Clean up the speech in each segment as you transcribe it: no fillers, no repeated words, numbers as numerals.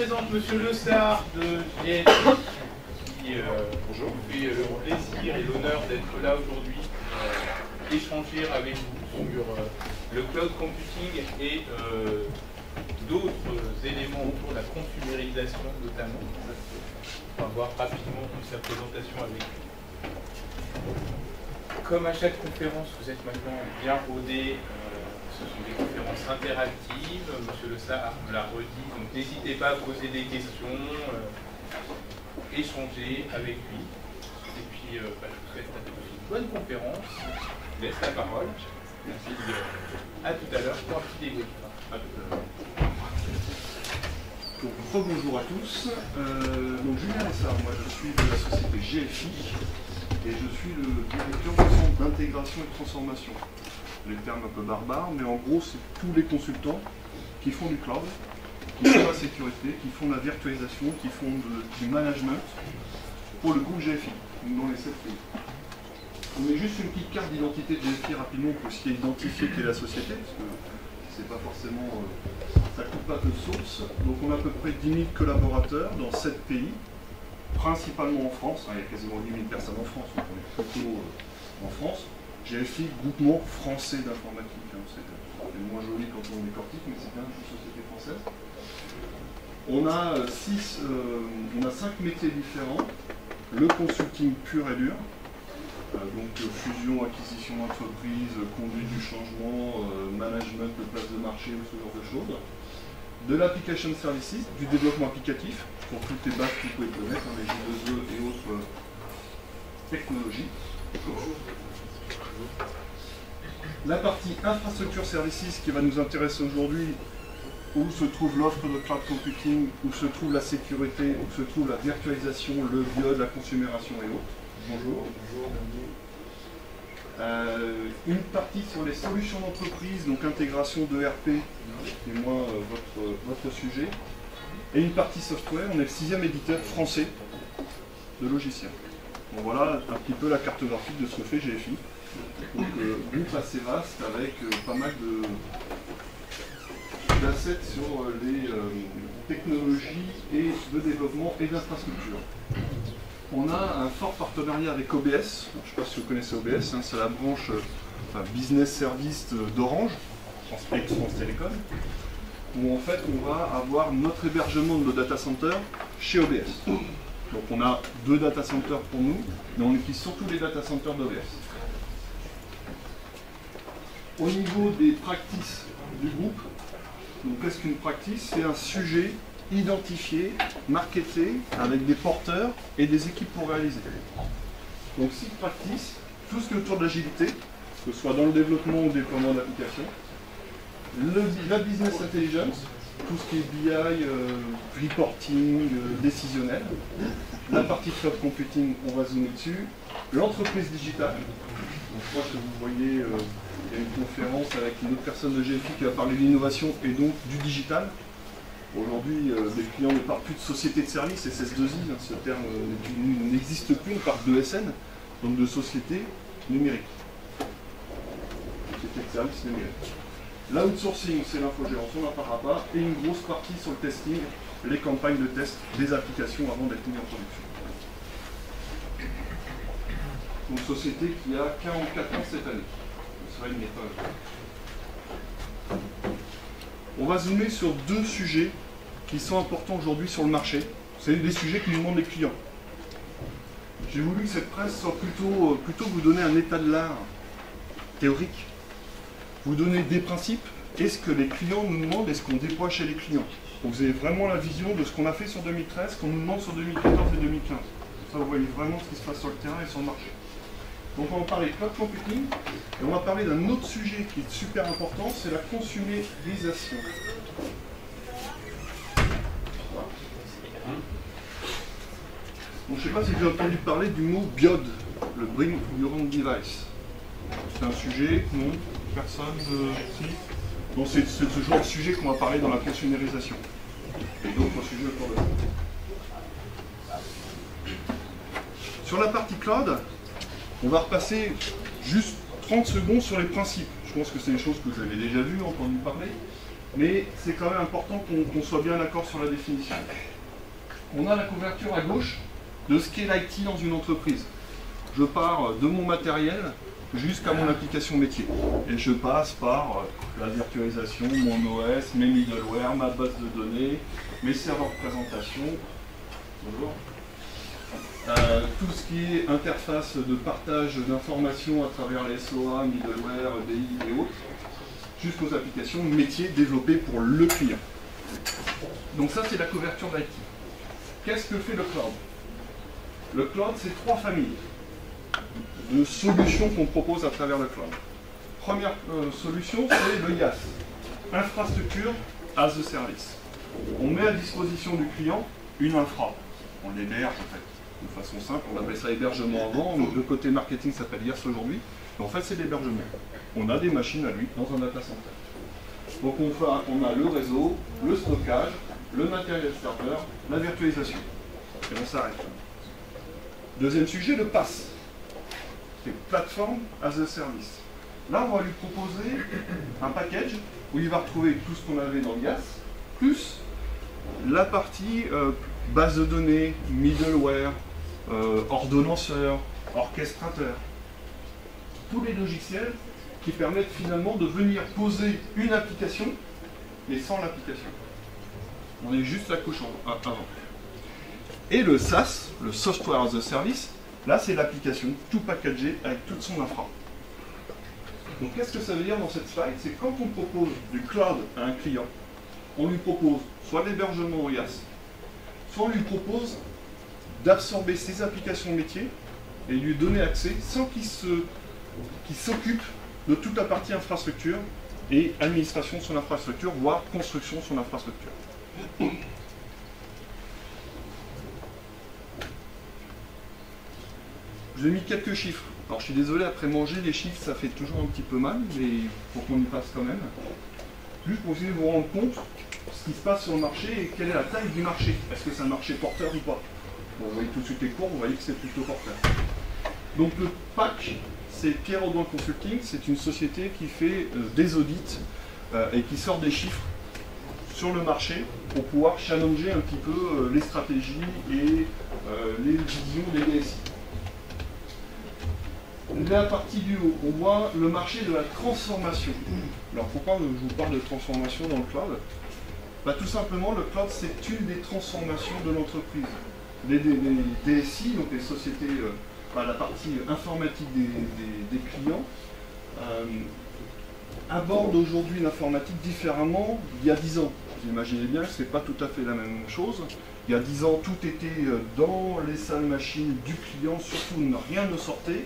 présente Monsieur Le Sart de GFI, qui bonjour, fait le plaisir et l'honneur d'être là aujourd'hui, échanger avec vous sur le cloud computing et d'autres éléments autour de la consumérisation notamment. On va voir rapidement sa présentation avec lui. Comme à chaque conférence, vous êtes maintenant bien rodés. Ce sont des conférences interactives, Monsieur Le Sart me l'a redit, donc n'hésitez pas à poser des questions, échanger avec lui. Et puis, je vous souhaite à tous une bonne conférence. Je vous laisse la parole. Merci. À tout à l'heure pour un petit débrief. À tout à l'heure. Donc, rebonjour à tous. Donc, Julien Lessard, moi je suis de la société GFI et je suis le directeur du centre d'intégration et de transformation. Les termes un peu barbares, mais en gros, c'est tous les consultants qui font du cloud, qui font la sécurité, qui font la virtualisation, qui font du management pour le groupe GFI, dans les 7 pays. On met juste une petite carte d'identité de GFI rapidement pour essayer d'identifier quelle est la société, parce que c'est pas forcément, ça ne coûte pas de source. Donc on a à peu près 10 000 collaborateurs dans 7 pays, principalement en France. Il y a quasiment 10 000 personnes en France, donc on est plutôt en France. GFI, groupement français d'informatique. Hein. C'est moins joli quand on décortique, mais c'est bien une société française. On a 5 métiers différents. Le consulting pur et dur, donc fusion, acquisition d'entreprise, conduite du changement, management de place de marché ou ce genre de choses. De l'application services, du développement applicatif, pour toutes les bases que vous pouvez connaître, hein, les J2E et autres technologies. La partie infrastructure services qui va nous intéresser aujourd'hui, où se trouve l'offre de cloud computing, où se trouve la sécurité, où se trouve la virtualisation, le BIOD, la consumération et autres. Bonjour. Une partie sur les solutions d'entreprise, donc intégration de RP, qui est moins votre sujet. Et une partie software, on est le 6e éditeur français de logiciels. Bon, voilà un petit peu la cartographie de ce que fait GFI. Donc, groupe assez vaste avec pas mal d'assets sur les technologies et de développement et d'infrastructure. On a un fort partenariat avec OBS. Je ne sais pas si vous connaissez OBS, hein, c'est la branche business service d'Orange, ex-France Télécom, où en fait on va avoir notre hébergement de nos data centers chez OBS. Donc on a 2 data centers pour nous, mais on utilise surtout les data centers d'OBS. Au niveau des practices du groupe, donc qu'est-ce qu'une practice? C'est un sujet identifié, marketé, avec des porteurs et des équipes pour réaliser. Donc 6 practices, tout ce qui est autour de l'agilité, que ce soit dans le développement ou le déploiement d'applications, la business intelligence, tout ce qui est BI, reporting, décisionnel, la partie cloud computing, on va zoomer dessus, l'entreprise digitale. Donc, je crois que vous voyez, il y a une conférence avec une autre personne de GFI qui va parler de l'innovation et donc du digital. Aujourd'hui, les clients ne parlent plus de société de services, SS2I, hein, ce terme n'existe plus, on parle de SN, donc de société numérique. Société de services numérique. L'outsourcing, c'est l'infogérance, on n'en parlera pas, et une grosse partie sur le testing, les campagnes de test des applications avant d'être mises en production. Une société qui a 44 ans cette année. C'est vrai, il n'est pas... On va zoomer sur 2 sujets qui sont importants aujourd'hui sur le marché. C'est des sujets qui nous demandent les clients. J'ai voulu que cette presse soit plutôt que vous donner un état de l'art théorique, vous donner des principes, et ce que les clients nous demandent et ce qu'on déploie chez les clients. Donc vous avez vraiment la vision de ce qu'on a fait sur 2013, qu'on nous demande sur 2014 et 2015. Ça, vous voyez vraiment ce qui se passe sur le terrain et sur le marché. Donc on va parler de cloud computing, et on va parler d'un autre sujet qui est super important, c'est la consumérisation. Donc, je ne sais pas si vous avez entendu parler du mot BIOD, le Bring Your Own Device. C'est un sujet, non? Personne? Si? Donc c'est ce genre de sujet qu'on va parler dans la consumérisation. Et d'autres sujets autour de ça. Sur la partie cloud, on va repasser juste 30 secondes sur les principes. Je pense que c'est des choses que vous avez déjà vues, entendu parler. mais c'est quand même important qu'on soit bien d'accord sur la définition. On a la couverture à gauche de ce qu'est l'IT dans une entreprise. Je pars de mon matériel jusqu'à mon application métier. Et je passe par la virtualisation, mon OS, mes middleware, ma base de données, mes serveurs de présentation, bonjour. Tout ce qui est interface de partage d'informations à travers les SOA, middleware, EDI et autres, jusqu'aux applications métiers développées pour le client. Donc ça, c'est la couverture d'IT. Qu'est-ce que fait le cloud? Le cloud, c'est trois familles de solutions qu'on propose à travers le cloud. Première solution, c'est le IaaS, Infrastructure as a Service. On met à disposition du client une infra. On l'héberge en fait, de façon simple, on appelait ça hébergement avant, le côté marketing s'appelle IaaS aujourd'hui, mais en fait c'est l'hébergement. On a des machines à lui dans un data center. Donc on a le réseau, le stockage, le matériel serveur, la virtualisation. Et on s'arrête. Deuxième sujet, le PaaS. C'est Platform as a Service. Là, on va lui proposer un package où il va retrouver tout ce qu'on avait dans le IaaS, plus la partie base de données, middleware, ordonnanceur, orchestrateur. Tous les logiciels qui permettent finalement de venir poser une application, mais sans l'application. On est juste la couche avant. Et le SaaS, le Software as a Service, là c'est l'application, tout packagé avec toute son infra. Donc qu'est-ce que ça veut dire dans cette slide? C'est quand on propose du cloud à un client, on lui propose soit l'hébergement en IaaS, soit on lui propose d'absorber ses applications métiers et lui donner accès sans qu'il s'occupe de toute la partie infrastructure et administration de son infrastructure, voire construction de son infrastructure. Je vous ai mis quelques chiffres. Alors je suis désolé, après manger, les chiffres ça fait toujours un petit peu mal, mais il faut qu'on y passe quand même. Juste pour essayer de vous rendre compte de ce qui se passe sur le marché et quelle est la taille du marché. Est-ce que c'est un marché porteur ou pas? Bon, vous voyez tout de suite les courbes, vous voyez que c'est plutôt porteur. Donc le PAC, c'est Pierre Audouin Consulting, c'est une société qui fait des audits et qui sort des chiffres sur le marché pour pouvoir challenger un petit peu les stratégies et les visions des DSI. La partie du haut, on voit le marché de la transformation. Alors pourquoi je vous parle de transformation dans le cloud? Tout simplement, le cloud, c'est une des transformations de l'entreprise. Les DSI, donc les sociétés, la partie informatique des clients, abordent aujourd'hui l'informatique différemment d'il y a 10 ans. Vous imaginez bien que ce n'est pas tout à fait la même chose. Il y a 10 ans, tout était dans les salles machines du client, surtout rien ne sortait.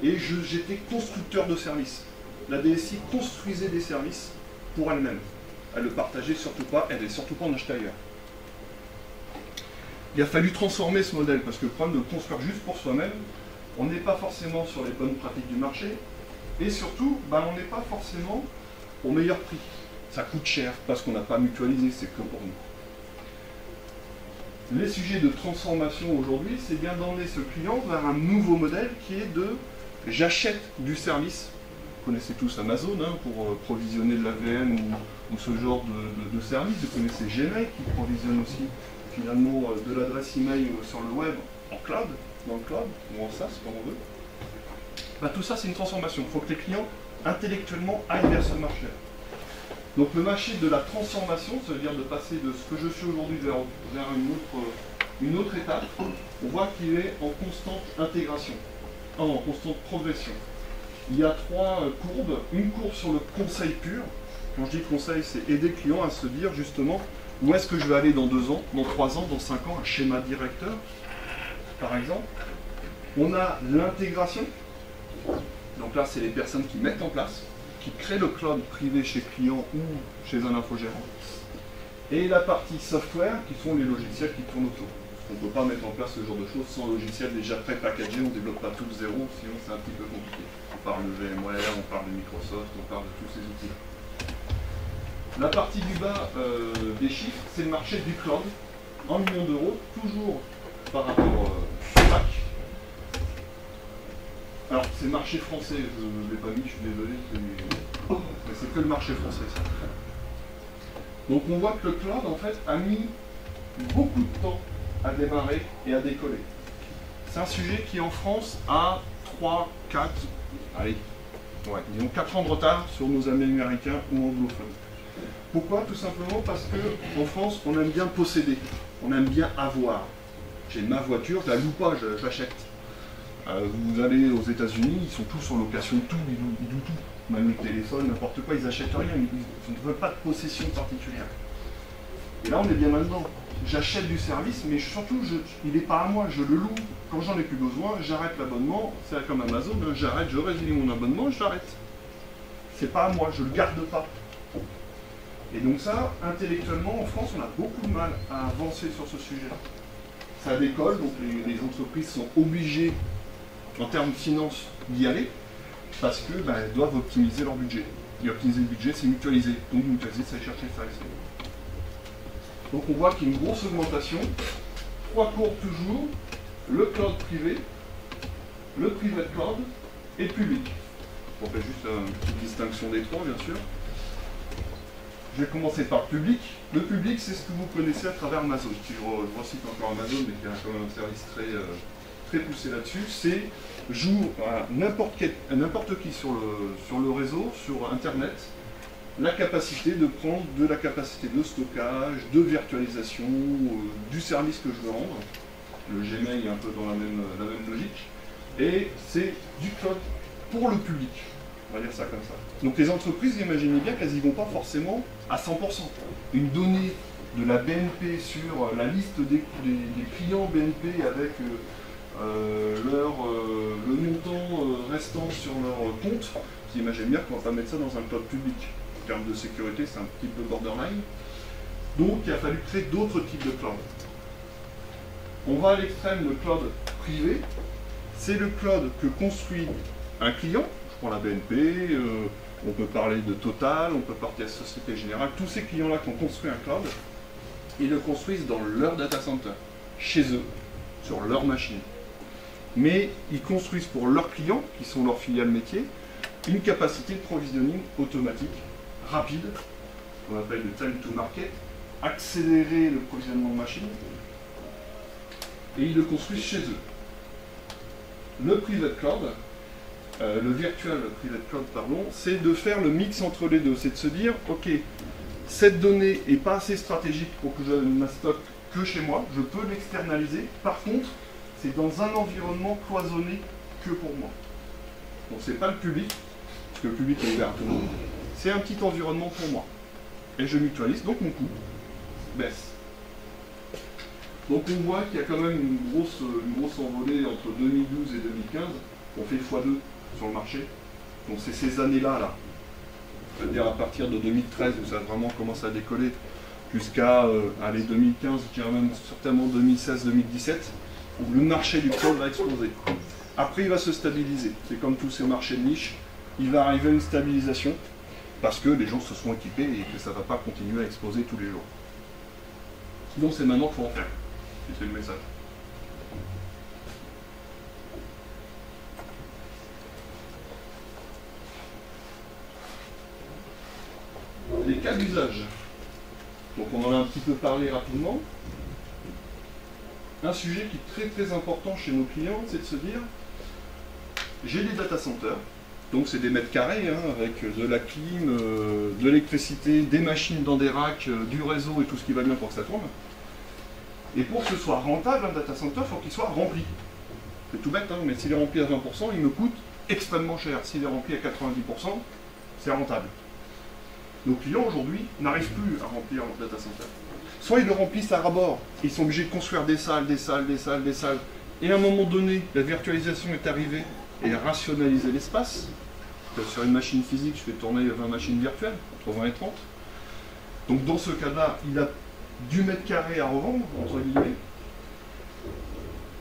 Et j'étais constructeur de services. La DSI construisait des services pour elle-même. Elle ne le partageait surtout pas, elle n'est surtout pas en acheter ailleurs. Il a fallu transformer ce modèle, parce que le problème de construire juste pour soi-même, on n'est pas forcément sur les bonnes pratiques du marché, et surtout, on n'est pas forcément au meilleur prix. Ça coûte cher, parce qu'on n'a pas mutualisé, c'est que pour nous. Les sujets de transformation aujourd'hui, c'est bien d'emmener ce client vers un nouveau modèle qui est de j'achète du service. Vous connaissez tous Amazon pour provisionner de la VM ou ce genre de service. Vous connaissez Gmail qui provisionne aussi finalement de l'adresse email sur le web en cloud, dans le cloud ou en SaaS comme on veut. Tout ça c'est une transformation. Il faut que les clients intellectuellement aillent vers ce marché-là. Donc le marché de la transformation, ça veut dire de passer de ce que je suis aujourd'hui vers une autre étape, on voit qu'il est en constante intégration. En constante progression. Il y a trois courbes. Une courbe sur le conseil pur. Quand je dis conseil, c'est aider le client à se dire justement où est-ce que je vais aller dans 2 ans, dans 3 ans, dans 5 ans, un schéma directeur, par exemple. On a l'intégration. Donc là, c'est les personnes qui mettent en place, qui créent le cloud privé chez client ou chez un infogérant. Et la partie software, qui sont les logiciels qui tournent autour. On ne peut pas mettre en place ce genre de choses sans logiciel déjà pré-packagé, on ne développe pas tout de zéro, sinon c'est un petit peu compliqué. On parle de VMware, on parle de Microsoft, on parle de tous ces outils. La partie du bas des chiffres, c'est le marché du cloud, 1 million d'euros, toujours par rapport au PAC. Alors c'est le marché français, je ne l'ai pas mis, je suis désolé, mais c'est que le marché français ça. Donc on voit que le cloud, en fait, a mis beaucoup de temps à démarrer et à décoller. C'est un sujet qui, en France, a 3, 4, allez, ouais, disons 4 ans de retard sur nos amis américains ou anglophones. Pourquoi? Tout simplement parce qu'en France, on aime bien posséder, on aime bien avoir. J'ai ma voiture, je la loue pas, je l'achète. Vous allez aux États-Unis, ils sont tous en location de tout, ils louent tout. Même le téléphone, n'importe quoi, ils n'achètent rien, ils ne veulent pas de possession particulière. Et là, on est bien là-dedans. J'achète du service, mais surtout, il n'est pas à moi, je le loue. Quand j'en ai plus besoin, j'arrête l'abonnement. C'est comme Amazon, hein, j'arrête, je résilie mon abonnement, je l'arrête. C'est pas à moi, je ne le garde pas. Et donc ça, intellectuellement, en France, on a beaucoup de mal à avancer sur ce sujet-là. Ça décolle, donc les entreprises sont obligées, en termes de finances, d'y aller, parce que elles doivent optimiser leur budget. Et optimiser le budget, c'est mutualiser. Donc mutualiser, c'est chercher le service. Donc on voit qu'il y a une grosse augmentation. 3 courbes toujours, le cloud privé, le private cloud et le public. On fait juste une petite distinction des trois, bien sûr. Je vais commencer par le public. Le public, c'est ce que vous connaissez à travers Amazon. Je recite encore Amazon, mais qui a quand même un service très poussé là-dessus. C'est joue à n'importe qui sur le réseau, sur Internet, la capacité de prendre de la capacité de stockage, de virtualisation, du service que je veux rendre. Le Gmail est un peu dans la même logique. Et c'est du cloud pour le public. On va dire ça comme ça. Donc les entreprises, imaginez bien qu'elles n'y vont pas forcément à 100%. Une donnée de la BNP sur la liste des clients BNP avec le montant restant sur leur compte, vous imaginez bien qu'on ne va pas mettre ça dans un cloud public. En termes de sécurité, c'est un petit peu borderline. Donc il a fallu créer d'autres types de cloud. On va à l'extrême, le cloud privé. C'est le cloud que construit un client. Je prends la BNP, on peut parler de Total, on peut parler de la Société Générale. Tous ces clients-là qui ont construit un cloud, ils le construisent dans leur data center, chez eux, sur leur machine. Mais ils construisent pour leurs clients, qui sont leurs filiales métiers, une capacité de provisioning automatique, rapide, qu'on appelle le time to market, accélérer le provisionnement de machine, et ils le construisent chez eux. Le private cloud, le virtual private cloud, pardon, c'est de faire le mix entre les deux, c'est de se dire, ok, cette donnée n'est pas assez stratégique pour que je ne la stocke que chez moi, je peux l'externaliser, par contre, c'est dans un environnement cloisonné que pour moi. Donc c'est pas le public, parce que le public est ouvert à tout le monde, c'est un petit environnement pour moi. Et je mutualise, donc mon coût baisse. Donc on voit qu'il y a quand même une grosse envolée entre 2012 et 2015, on fait x2 sur le marché. Donc c'est ces années-là, c'est-à-dire à partir de 2013 où ça a vraiment commencé à décoller, jusqu'à 2015, je dirais même certainement 2016-2017, où le marché du cloud va exploser. Après il va se stabiliser, c'est comme tous ces marchés de niche, il va arriver à une stabilisation, parce que les gens se sont équipés et que ça ne va pas continuer à exploser tous les jours. Donc c'est maintenant qu'il faut en faire. C'est le message. Les cas d'usage. Donc on en a un petit peu parlé rapidement. Un sujet qui est très important chez nos clients, c'est de se dire, j'ai des data centers, donc c'est des mètres carrés, hein, avec de la clim, de l'électricité, des machines dans des racks, du réseau et tout ce qui va bien pour que ça tourne. Et pour que ce soit rentable, un data center, il faut qu'il soit rempli. C'est tout bête, hein, mais s'il est rempli à 20%, il me coûte extrêmement cher. S'il est rempli à 90%, c'est rentable. Nos clients aujourd'hui n'arrivent plus à remplir leur data center. Soit ils le remplissent à ras-bord, ils sont obligés de construire des salles, et à un moment donné, la virtualisation est arrivée et a rationalisé l'espace. Sur une machine physique, je fais tourner 20 machines virtuelles, entre 20 et 30. Donc dans ce cas-là, il a du mètre carré à revendre, entre guillemets.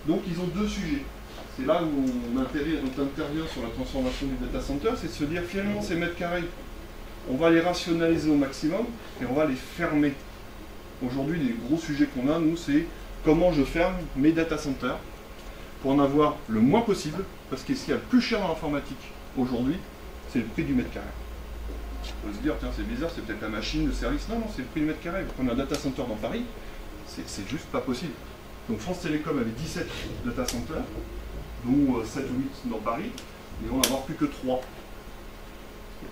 Donc ils ont deux sujets. C'est là où on intervient sur la transformation du data center, c'est de se dire finalement ces mètres carrés, on va les rationaliser au maximum et on va les fermer. Aujourd'hui, les gros sujets qu'on a, nous, c'est comment je ferme mes data centers pour en avoir le moins possible, parce que ce qu'il y a le plus cher dans l'informatique aujourd'hui, c'est le prix du mètre carré. On peut se dire, tiens, c'est bizarre, c'est peut-être la machine, le service. Non, non, c'est le prix du mètre carré. Vous prenez un data center dans Paris, c'est juste pas possible. Donc France Télécom avait 17 data centers, dont 7 ou 8 dans Paris, et on va avoir plus que 3.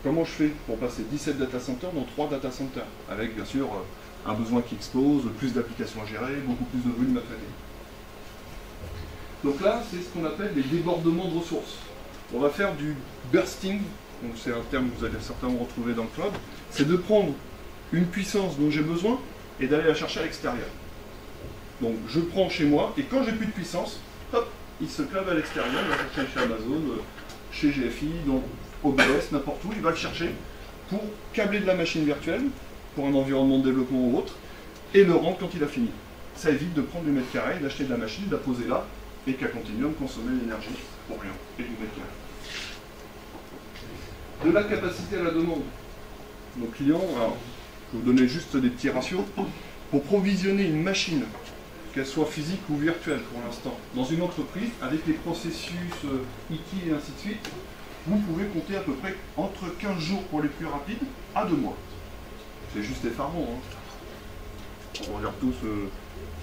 Comment je fais pour passer 17 data centers dans 3 data centers, avec bien sûr un besoin qui explose, plus d'applications à gérer, beaucoup plus de volume à traiter. Donc là, c'est ce qu'on appelle les débordements de ressources. On va faire du bursting, donc c'est un terme que vous allez certainement retrouver dans le cloud, c'est de prendre une puissance dont j'ai besoin et d'aller la chercher à l'extérieur. Donc je prends chez moi, et quand j'ai plus de puissance, hop, il se clave à l'extérieur, il va chercher chez Amazon, chez GFI, dans OBS, n'importe où, il va le chercher pour câbler de la machine virtuelle, pour un environnement de développement ou autre, et le rendre quand il a fini. Ça évite de prendre du mètre carré, d'acheter de la machine, de la poser là, et qu'à continuer de consommer l'énergie pour rien, et du mètre carré. De la capacité à la demande. Nos clients, alors, je vais vous donner juste des petits ratios, pour provisionner une machine, qu'elle soit physique ou virtuelle pour l'instant, dans une entreprise, avec les processus IT et ainsi de suite, vous pouvez compter à peu près entre 15 jours pour les plus rapides, à 2 mois. C'est juste effarant, hein. On regarde tous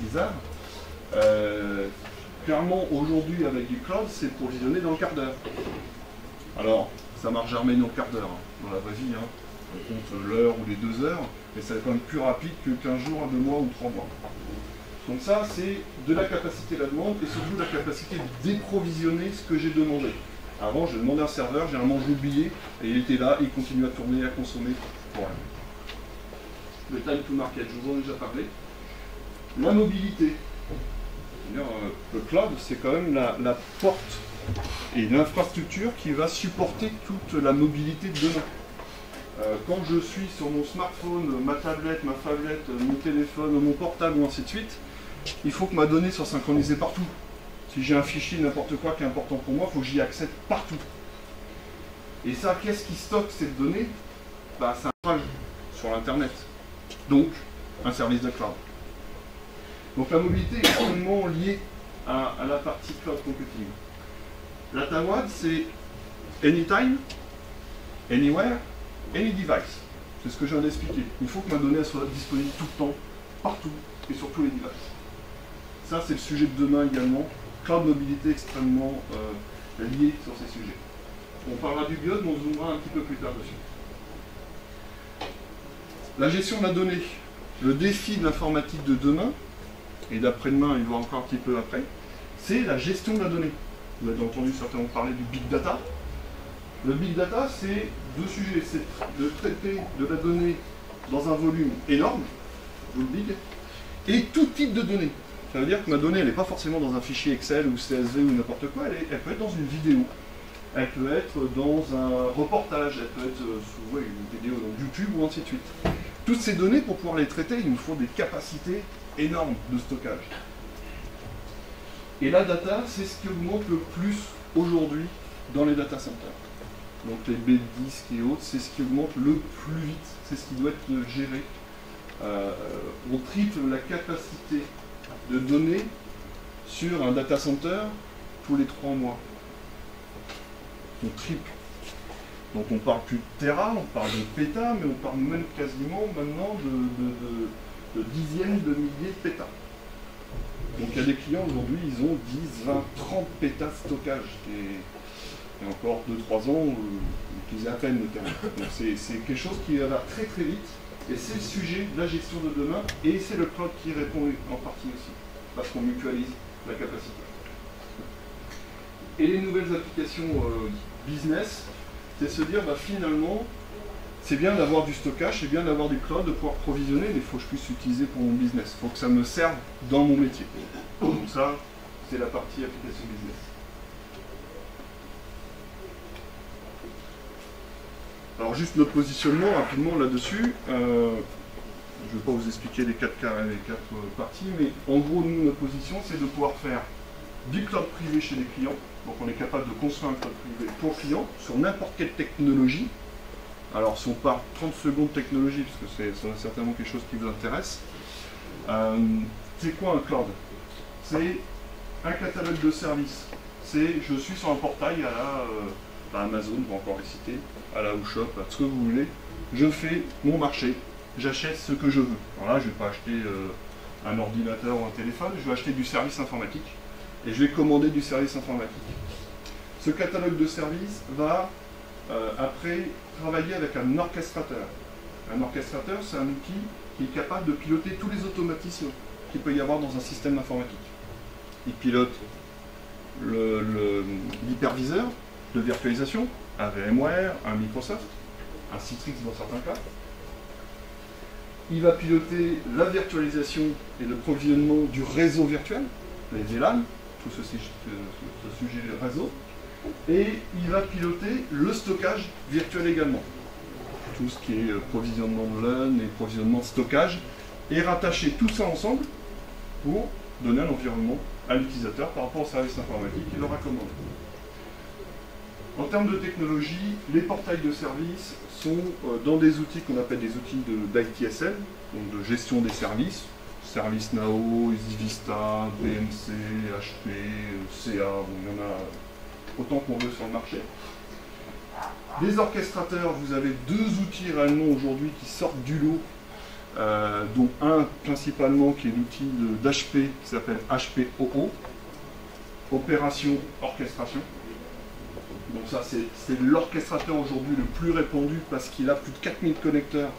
bizarre. Clairement, aujourd'hui, avec du cloud, c'est provisionné dans le quart d'heure. Alors, ça marche jamais dans le quart d'heure, hein, dans la vraie vie. Hein. On compte l'heure ou les 2 heures, mais ça va être quand même plus rapide que 15 jours à 2 mois ou 3 mois. Donc ça, c'est de la capacité à la demande et surtout de la capacité de déprovisionner ce que j'ai demandé. Avant, j'ai demandé un serveur, généralement je l'oubliais, et il était là, et il continue à tourner, à consommer pour rien. Le time to market, je vous en ai déjà parlé. La mobilité. Le cloud, c'est quand même la porte et l'infrastructure qui va supporter toute la mobilité de demain. Quand je suis sur mon smartphone, ma tablette, ma phablette, mon téléphone, mon portable ou ainsi de suite, il faut que ma donnée soit synchronisée partout. Si j'ai un fichier, n'importe quoi qui est important pour moi, il faut que j'y accède partout. Et ça, qu'est-ce qui stocke cette donnée? Bah, c'est un page sur l'Internet. Donc, un service de cloud. Donc la mobilité est extrêmement liée à la partie cloud computing. La TAWAD, c'est anytime, anywhere, any device. C'est ce que je viens d'expliquer. Il faut que ma donnée soit disponible tout le temps, partout, et sur tous les devices. Ça, c'est le sujet de demain également. Cloud mobilité extrêmement lié sur ces sujets. On parlera du BIOD, mais on zoomera un petit peu plus tard dessus. La gestion de la donnée. Le défi de l'informatique de demain, et d'après-demain, il va encore un petit peu après, c'est la gestion de la donnée. Vous avez entendu certainement parler du big data. Le big data, c'est 2 sujets. C'est de traiter de la donnée dans un volume énorme, le big, et tout type de données. Ça veut dire que ma donnée, elle n'est pas forcément dans un fichier Excel ou CSV ou n'importe quoi, elle peut être dans une vidéo. Elle peut être dans un reportage, elle peut être sous une vidéo dans YouTube ou ainsi de suite. Toutes ces données, pour pouvoir les traiter, il nous faut des capacités énormes de stockage. Et la data, c'est ce qui augmente le plus aujourd'hui dans les data centers. Donc les B-disques et autres, c'est ce qui augmente le plus vite, c'est ce qui doit être géré. On triple la capacité de données sur un data center tous les 3 mois. On triple. Donc on parle plus de Tera, on parle de péta, mais on parle même quasiment maintenant de dizaines de milliers de pétas. Donc il y a des clients aujourd'hui, ils ont 10, 20, 30 pétas de stockage. Et encore 2-3 ans, ils utilisaient à peine le terme. Donc c'est quelque chose qui va très très vite. Et c'est le sujet de la gestion de demain. Et c'est le cloud qui répond en partie aussi. Parce qu'on mutualise la capacité. Et les nouvelles applications business, c'est se dire finalement, c'est bien d'avoir du stockage, c'est bien d'avoir du cloud, de pouvoir provisionner, mais il faut que je puisse l'utiliser pour mon business. Il faut que ça me serve dans mon métier. Donc ça, c'est la partie application business. Alors juste notre positionnement rapidement là-dessus. Je ne vais pas vous expliquer les 4 parties, mais en gros, nous, notre position, c'est de pouvoir faire du cloud privé chez les clients. Donc on est capable de construire un cloud privé pour clients sur n'importe quelle technologie. Alors si on parle 30 secondes de technologie, parce que c'est certainement quelque chose qui vous intéresse, c'est quoi un cloud? C'est un catalogue de services. C'est je suis sur un portail à la à Amazon, on va encore les citer, à la Shop, à ce que vous voulez. Je fais mon marché, j'achète ce que je veux. Alors là, je ne vais pas acheter un ordinateur ou un téléphone, je vais acheter du service informatique et je vais commander du service informatique. Ce catalogue de services va après travailler avec un orchestrateur. Un orchestrateur, c'est un outil qui est capable de piloter tous les automatismes qu'il peut y avoir dans un système informatique. Il pilote l'hyperviseur de virtualisation, un VMware, un Microsoft, un Citrix dans certains cas. Il va piloter la virtualisation et le provisionnement du réseau virtuel, les VLAN, tout ce sujet de réseau. Et il va piloter le stockage virtuel également. Tout ce qui est provisionnement de LUN et provisionnement de stockage, et rattacher tout ça ensemble pour donner un environnement à l'utilisateur par rapport au service informatique qu'il aura commandé. En termes de technologie, les portails de services sont dans des outils qu'on appelle des outils d'ITSL, donc de gestion des services, ServiceNow, EasyVista, BMC, HP, CA, bon, il y en a autant qu'on veut sur le marché. Des orchestrateurs, vous avez deux outils réellement aujourd'hui qui sortent du lot, dont un principalement qui est l'outil d'HP qui s'appelle HPOO, Opération Orchestration. Donc ça c'est l'orchestrateur aujourd'hui le plus répandu parce qu'il a plus de 4000 connecteurs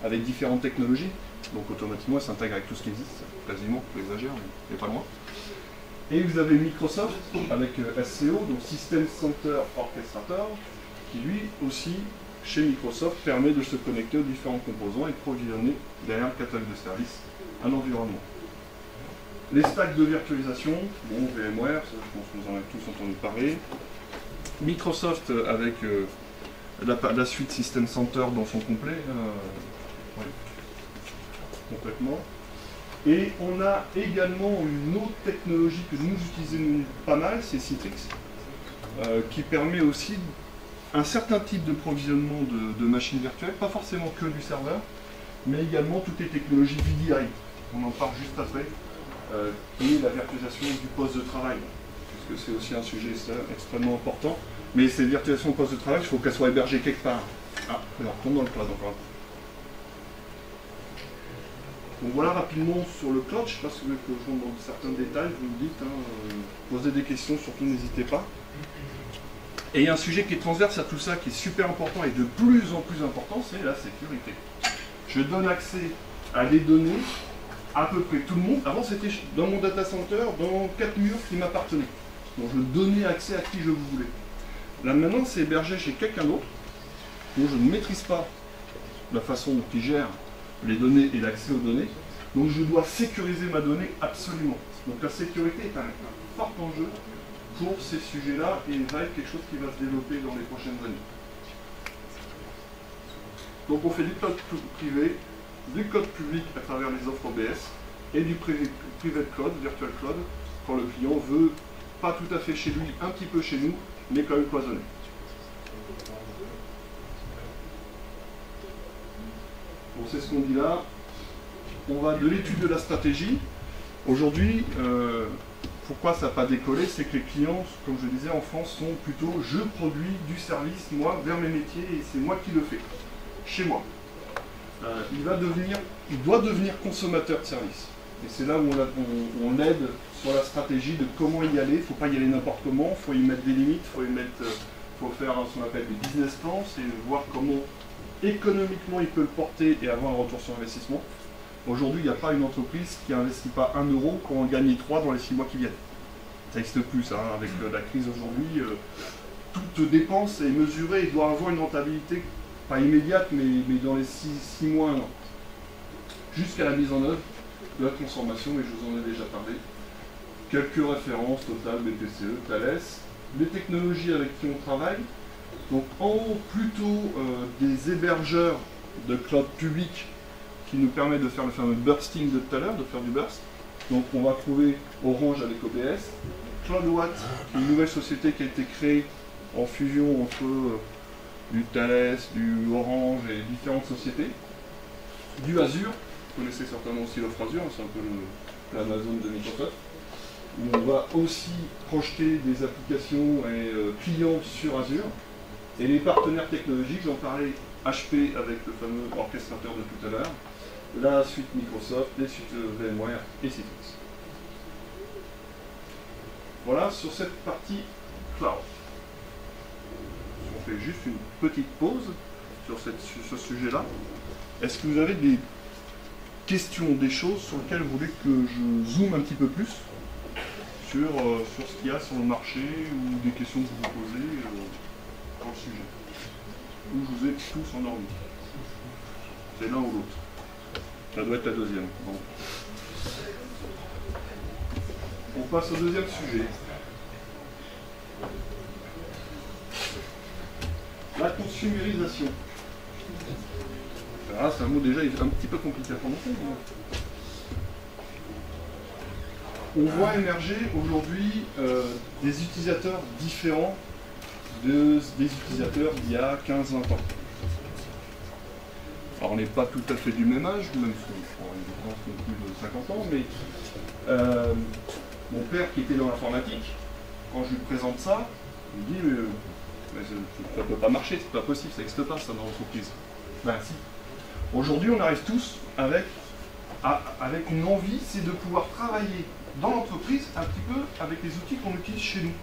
avec différentes technologies. Donc automatiquement il s'intègre avec tout ce qui existe, quasiment, j'exagère, mais pas loin. Et vous avez Microsoft avec SCO, donc System Center Orchestrator, qui lui aussi, chez Microsoft, permet de se connecter aux différents composants et de provisionner derrière le catalogue de services un environnement. Les stacks de virtualisation, bon, VMware, ça, je pense que vous en avez tous entendu parler. Microsoft avec la suite System Center dans son complet, ouais, complètement. Et on a également une autre technologie que nous utilisons pas mal, c'est Citrix, qui permet aussi un certain type de provisionnement de machines virtuelles, pas forcément que du serveur, mais également toutes les technologies VDI. On en parle juste après, et la virtualisation du poste de travail, puisque c'est aussi un sujet extrêmement important. Mais ces virtualisations de poste de travail, il faut qu'elles soient hébergées quelque part. Ah, alors, on tombe dans le cloud encore. Donc voilà rapidement sur le cloud, je ne sais pas si vous voulez que je rentre dans certains détails, vous me dites, posez des questions, surtout n'hésitez pas. Et il y a un sujet qui est transverse à tout ça, qui est super important et de plus en plus important, c'est la sécurité. Je donne accès à des données à peu près tout le monde. Avant c'était dans mon data center, dans 4 murs qui m'appartenaient. Donc je donnais accès à qui je voulais. Là maintenant c'est hébergé chez quelqu'un d'autre, dont je ne maîtrise pas la façon dont il gère les données et l'accès aux données. Donc je dois sécuriser ma donnée absolument. Donc la sécurité est un fort enjeu pour ces sujets-là et va être quelque chose qui va se développer dans les prochaines années. Donc on fait du cloud privé, du cloud public à travers les offres OBS et du private cloud, virtual cloud, quand le client veut, pas tout à fait chez lui, un petit peu chez nous, mais quand même cloisonné. Bon, c'est ce qu'on dit là. On va de l'étude de la stratégie. Aujourd'hui, pourquoi ça n'a pas décollé, c'est que les clients, comme je disais en France, sont plutôt je produis du service, moi, vers mes métiers, et c'est moi qui le fais, chez moi. Il doit devenir consommateur de service. Et c'est là où on aide sur la stratégie de comment y aller. Il ne faut pas y aller n'importe comment, il faut y mettre des limites, faut faire ce qu'on appelle des business plans, c'est voir comment économiquement il peut le porter et avoir un retour sur investissement. Aujourd'hui, il n'y a pas une entreprise qui n'investit pas 1 euro pour en gagner 3 dans les 6 mois qui viennent. Ça n'existe plus, ça, hein, avec la crise aujourd'hui. Toute dépense est mesurée et doit avoir une rentabilité, pas immédiate, mais dans les 6 mois, 1 an. Jusqu'à la mise en œuvre de la transformation, et je vous en ai déjà parlé. Quelques références, Total, BPCE, Thales, les technologies avec qui on travaille. Donc en haut, plutôt des hébergeurs de cloud public qui nous permet de faire le fameux bursting de tout à l'heure, de faire du burst. Donc on va trouver Orange avec OBS, CloudWatt, qui est une nouvelle société qui a été créée en fusion entre du Thales, du Orange et différentes sociétés. Du Azure, vous connaissez certainement aussi l'offre Azure, c'est un peu l'Amazon de Microsoft. Où on va aussi projeter des applications et clients sur Azure. Et les partenaires technologiques, j'en parlais, HP avec le fameux orchestrateur de tout à l'heure, la suite Microsoft, les suites VMware et Citrix. Voilà sur cette partie cloud. On fait juste une petite pause sur ce sujet-là. Est-ce que vous avez des questions, des choses sur lesquelles vous voulez que je zoome un petit peu plus sur ce qu'il y a sur le marché ou des questions que vous vous posez dans le sujet? Ou je vous ai tous endormis? C'est l'un ou l'autre. Ça doit être la deuxième. Bon. On passe au deuxième sujet. La consumérisation. Alors là, c'est un mot déjà un petit peu compliqué à prononcer. On voit émerger aujourd'hui des utilisateurs différents des utilisateurs d'il y a 15-20 ans. Alors on n'est pas tout à fait du même âge, même si on a une différence de plus de 50 ans, mais mon père qui était dans l'informatique, quand je lui présente ça, il me dit mais ça ne peut pas marcher, c'est pas possible, ça n'existe pas ça dans l'entreprise. Ben si. Aujourd'hui on arrive tous avec une envie, c'est de pouvoir travailler dans l'entreprise un petit peu avec les outils qu'on utilise chez nous.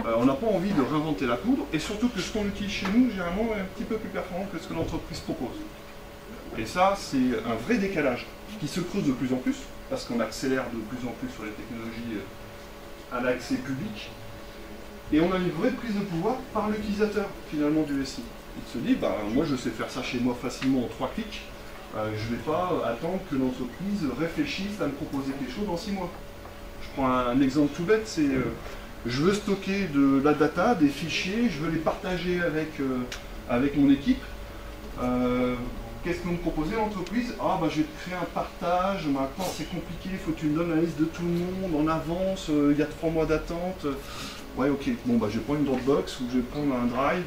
On n'a pas envie de réinventer la poudre, et surtout que ce qu'on utilise chez nous, généralement, est un petit peu plus performant que ce que l'entreprise propose. Et ça, c'est un vrai décalage qui se creuse de plus en plus, parce qu'on accélère de plus en plus sur les technologies à l'accès public, et on a une vraie prise de pouvoir par l'utilisateur, finalement, du SI. Il se dit, bah, moi je sais faire ça chez moi facilement en 3 clics, je ne vais pas attendre que l'entreprise réfléchisse à me proposer quelque chose dans 6 mois. Je prends un exemple tout bête, c'est je veux stocker de la data, des fichiers, je veux les partager avec mon équipe. Qu'est-ce que vous me proposez l'entreprise? Ah bah je vais te créer un partage, maintenant c'est compliqué, il faut que tu me donnes la liste de tout le monde en avance, il y a 3 mois d'attente. Ouais ok, bon bah je vais prendre une Dropbox ou je vais prendre un Drive,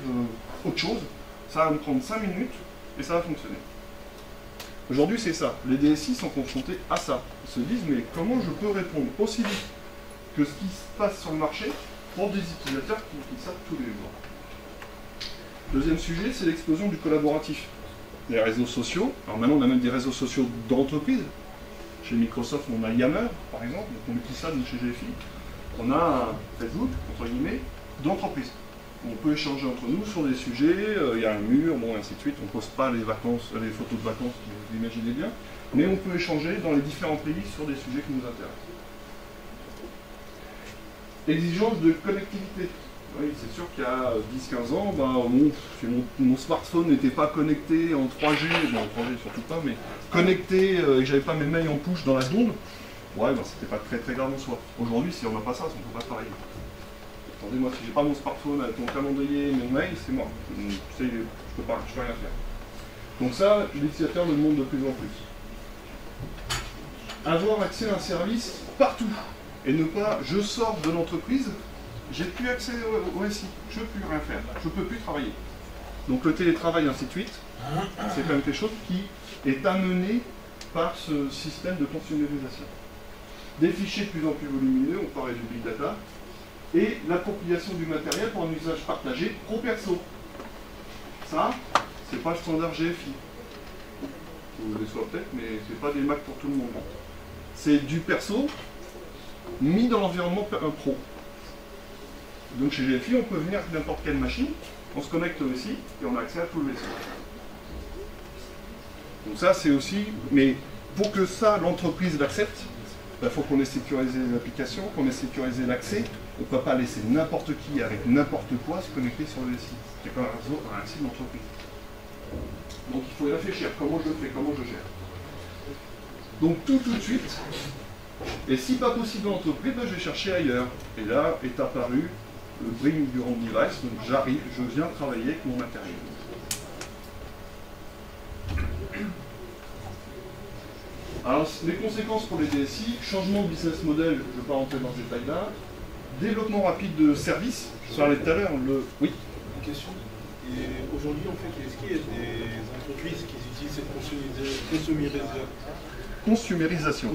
autre chose. Ça va me prendre 5 minutes et ça va fonctionner. Aujourd'hui c'est ça, les DSI sont confrontés à ça. Ils se disent mais comment je peux répondre aussi vite que ce qui se passe sur le marché pour des utilisateurs qui savent tous les jours. Deuxième sujet, c'est l'explosion du collaboratif. Les réseaux sociaux, alors maintenant on a même des réseaux sociaux d'entreprise. Chez Microsoft on a Yammer par exemple, donc on utilise ça chez GFI. On a un Facebook, entre guillemets, d'entreprise. On peut échanger entre nous sur des sujets, il y a un mur, bon, ainsi de suite. On ne poste pas les photos de vacances, vous l'imaginez bien, mais on peut échanger dans les différents pays sur des sujets qui nous intéressent. Exigence de connectivité. Oui, c'est sûr qu'il y a 10-15 ans, mon smartphone n'était pas connecté en 3G, bon, en 3G surtout pas, mais connecté et que j'avais pas mes mails en push dans la seconde, ouais, c'était pas très grave en soi. Aujourd'hui, si on n'a pas ça, on ne peut pas travailler. Attendez-moi, si j'ai pas mon smartphone avec mon calendrier et mes mails, c'est mort. Je peux rien faire. Donc ça, l'utilisateur me demande de plus en plus. Avoir accès à un service partout. Et ne pas, je sors de l'entreprise, j'ai plus accès au SI, je ne peux plus rien faire, je ne peux plus travailler. Donc le télétravail, ainsi de suite, c'est quand même quelque chose qui est amené par ce système de consumérisation. Des fichiers de plus en plus volumineux, on parlait du big data, et l'appropriation du matériel pour un usage partagé pro-perso. Ça, c'est pas le standard GFI. Vous le savez peut-être, mais c'est pas des Mac pour tout le monde. C'est du perso mis dans l'environnement pro. Donc chez GFI, on peut venir avec n'importe quelle machine, on se connecte au SI et on a accès à tout le SI. Donc ça c'est aussi, mais pour que ça, l'entreprise l'accepte, il faut qu'on ait sécurisé les applications, qu'on ait sécurisé l'accès. On ne peut pas laisser n'importe qui avec n'importe quoi se connecter sur le SI. C'est comme un site d'entreprise. Donc il faut y réfléchir, comment je fais, comment je gère. Donc tout de suite, et si pas possible en entreprise, je vais chercher ailleurs. Et là est apparu le Bring Your Own Device, donc j'arrive, je viens travailler avec mon matériel. Alors les conséquences pour les DSI, changement de business model, je ne vais pas rentrer dans ce détail-là, développement rapide de services, je parlais tout à l'heure, oui. Une question. Et aujourd'hui, en fait, est-ce qu'il y a des entreprises qui utilisent cette consumérisation,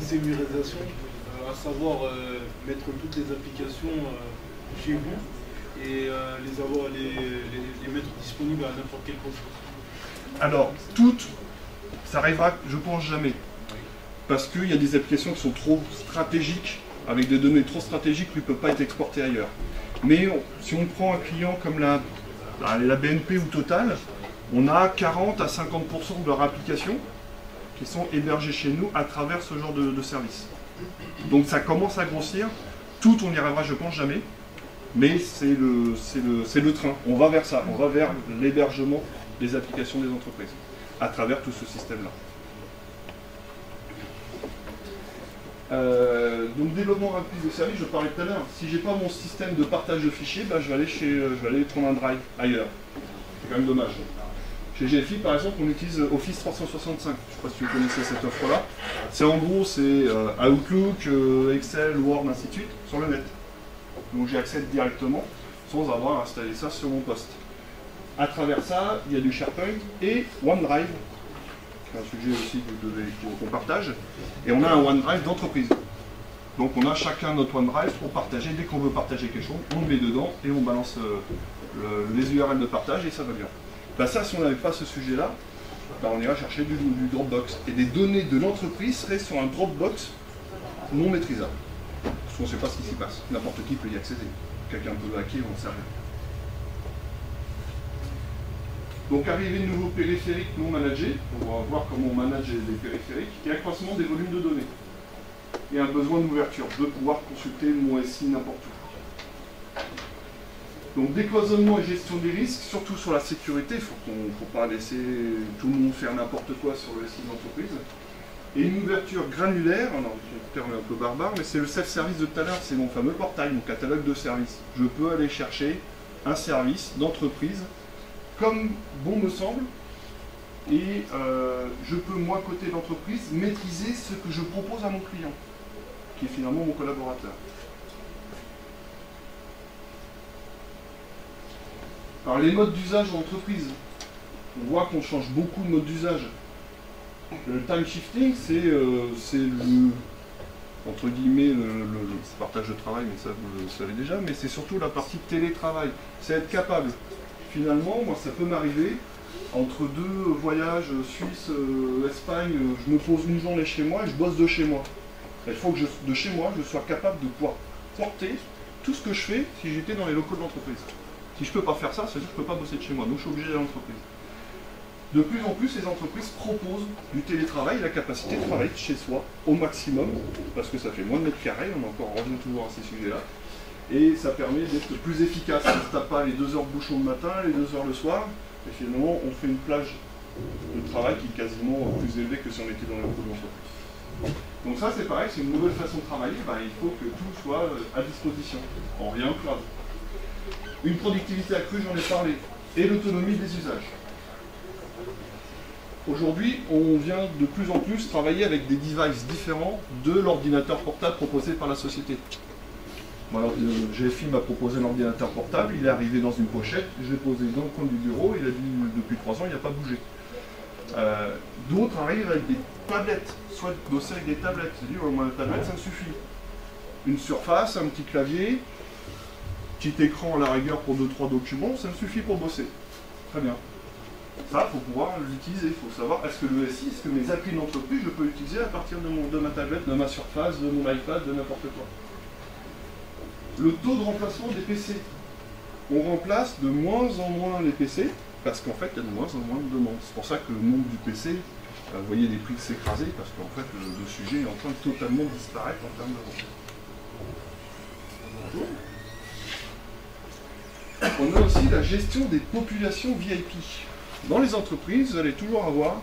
à savoir mettre toutes les applications chez vous et les mettre disponibles à n'importe quel poste? Alors, toutes, ça arrivera, je pense, jamais. Parce qu'il y a des applications qui sont trop stratégiques, avec des données trop stratégiques qui ne peuvent pas être exportées ailleurs. Mais si on prend un client comme la BNP ou Total, on a 40 à 50% de leurs applications qui sont hébergées chez nous à travers ce genre de service. Donc ça commence à grossir. Tout, on n'y arrivera, je pense, jamais. Mais c'est le train. On va vers ça. On va vers l'hébergement des applications des entreprises à travers tout ce système-là. Donc développement rapide de service, je parlais tout à l'heure. Si j'ai pas mon système de partage de fichiers, je vais aller prendre un drive ailleurs. C'est quand même dommage. Chez GFI, par exemple, on utilise Office 365. Je ne sais pas si vous connaissez cette offre-là. C'est en gros, c'est Outlook, Excel, Word, ainsi de suite, sur le net. Donc j'y accède directement, sans avoir à installer ça sur mon poste. À travers ça, il y a du SharePoint et OneDrive, qui est un sujet aussi qu'on partage. Et on a un OneDrive d'entreprise. Donc on a chacun notre OneDrive pour partager. Dès qu'on veut partager quelque chose, on le met dedans et on balance les URL de partage et ça va bien. Ça, si on n'avait pas ce sujet-là, on ira chercher du Dropbox. Et des données de l'entreprise seraient sur un Dropbox non maîtrisable. Parce qu'on ne sait pas ce qui s'y passe. N'importe qui peut y accéder. Quelqu'un peut hacker, on ne sait rien. Donc arrivée de nouveaux périphériques non managés, on va voir comment on manage les périphériques, et accroissement des volumes de données. Et un besoin d'ouverture, de pouvoir consulter mon SI n'importe où. Donc décloisonnement et gestion des risques, surtout sur la sécurité, il ne faut pas laisser tout le monde faire n'importe quoi sur le SI d'entreprise. Et une ouverture granulaire, alors c'est un terme un peu barbare, mais c'est le self-service de tout à l'heure, c'est mon fameux portail, mon catalogue de services. Je peux aller chercher un service d'entreprise comme bon me semble, et je peux, moi, côté d'entreprise, maîtriser ce que je propose à mon client, qui est finalement mon collaborateur. Alors les modes d'usage en entreprise, on voit qu'on change beaucoup de modes d'usage. Le time shifting, c'est entre guillemets, le partage de travail, mais ça vous le savez déjà, mais c'est surtout la partie télétravail. C'est être capable. Finalement, moi, ça peut m'arriver, entre deux voyages, Suisse, Espagne, je me pose une journée chez moi et je bosse de chez moi. Il faut que de chez moi, je sois capable de pouvoir porter tout ce que je fais si j'étais dans les locaux de l'entreprise. Si je ne peux pas faire ça, ça veut dire que je ne peux pas bosser de chez moi, donc je suis obligé d'aller à l'entreprise. De plus en plus, les entreprises proposent du télétravail, la capacité de travailler de chez soi au maximum, parce que ça fait moins de mètres carrés, on revient toujours à ces sujets-là, et ça permet d'être plus efficace. On ne se tape pas les 2 heures de bouchon le matin, les 2 heures le soir, et finalement on fait une plage de travail qui est quasiment plus élevée que si on était dans les locaux de l'entreprise. Donc ça c'est pareil, c'est une nouvelle façon de travailler, il faut que tout soit à disposition. On revient au cloud. Une productivité accrue, j'en ai parlé, et l'autonomie des usages. Aujourd'hui, on vient de plus en plus travailler avec des devices différents de l'ordinateur portable proposé par la société. Alors, GFI m'a proposé un ordinateur portable, il est arrivé dans une pochette, je l'ai posé dans le coin du bureau, il a dit depuis 3 ans, il n'a pas bougé. D'autres arrivent avec des tablettes, soit bosser avec des tablettes. C'est dit, moi, la tablette, ça me suffit. Une surface, un petit clavier, petit écran à la rigueur pour 2-3 documents, ça me suffit pour bosser. Très bien. Ça, il faut pouvoir l'utiliser. Il faut savoir, est-ce que le SI, est-ce que mes applis d'entreprise, je peux l'utiliser à partir de ma tablette, de ma surface, de mon iPad, de n'importe quoi. Le taux de remplacement des PC. On remplace de moins en moins les PC, parce qu'en fait, il y a de moins en moins de demandes. C'est pour ça que le nombre du PC, vous voyez les prix s'écraser, parce qu'en fait, le sujet est en train de totalement disparaître en termes de vente. On a aussi la gestion des populations VIP. Dans les entreprises, vous allez toujours avoir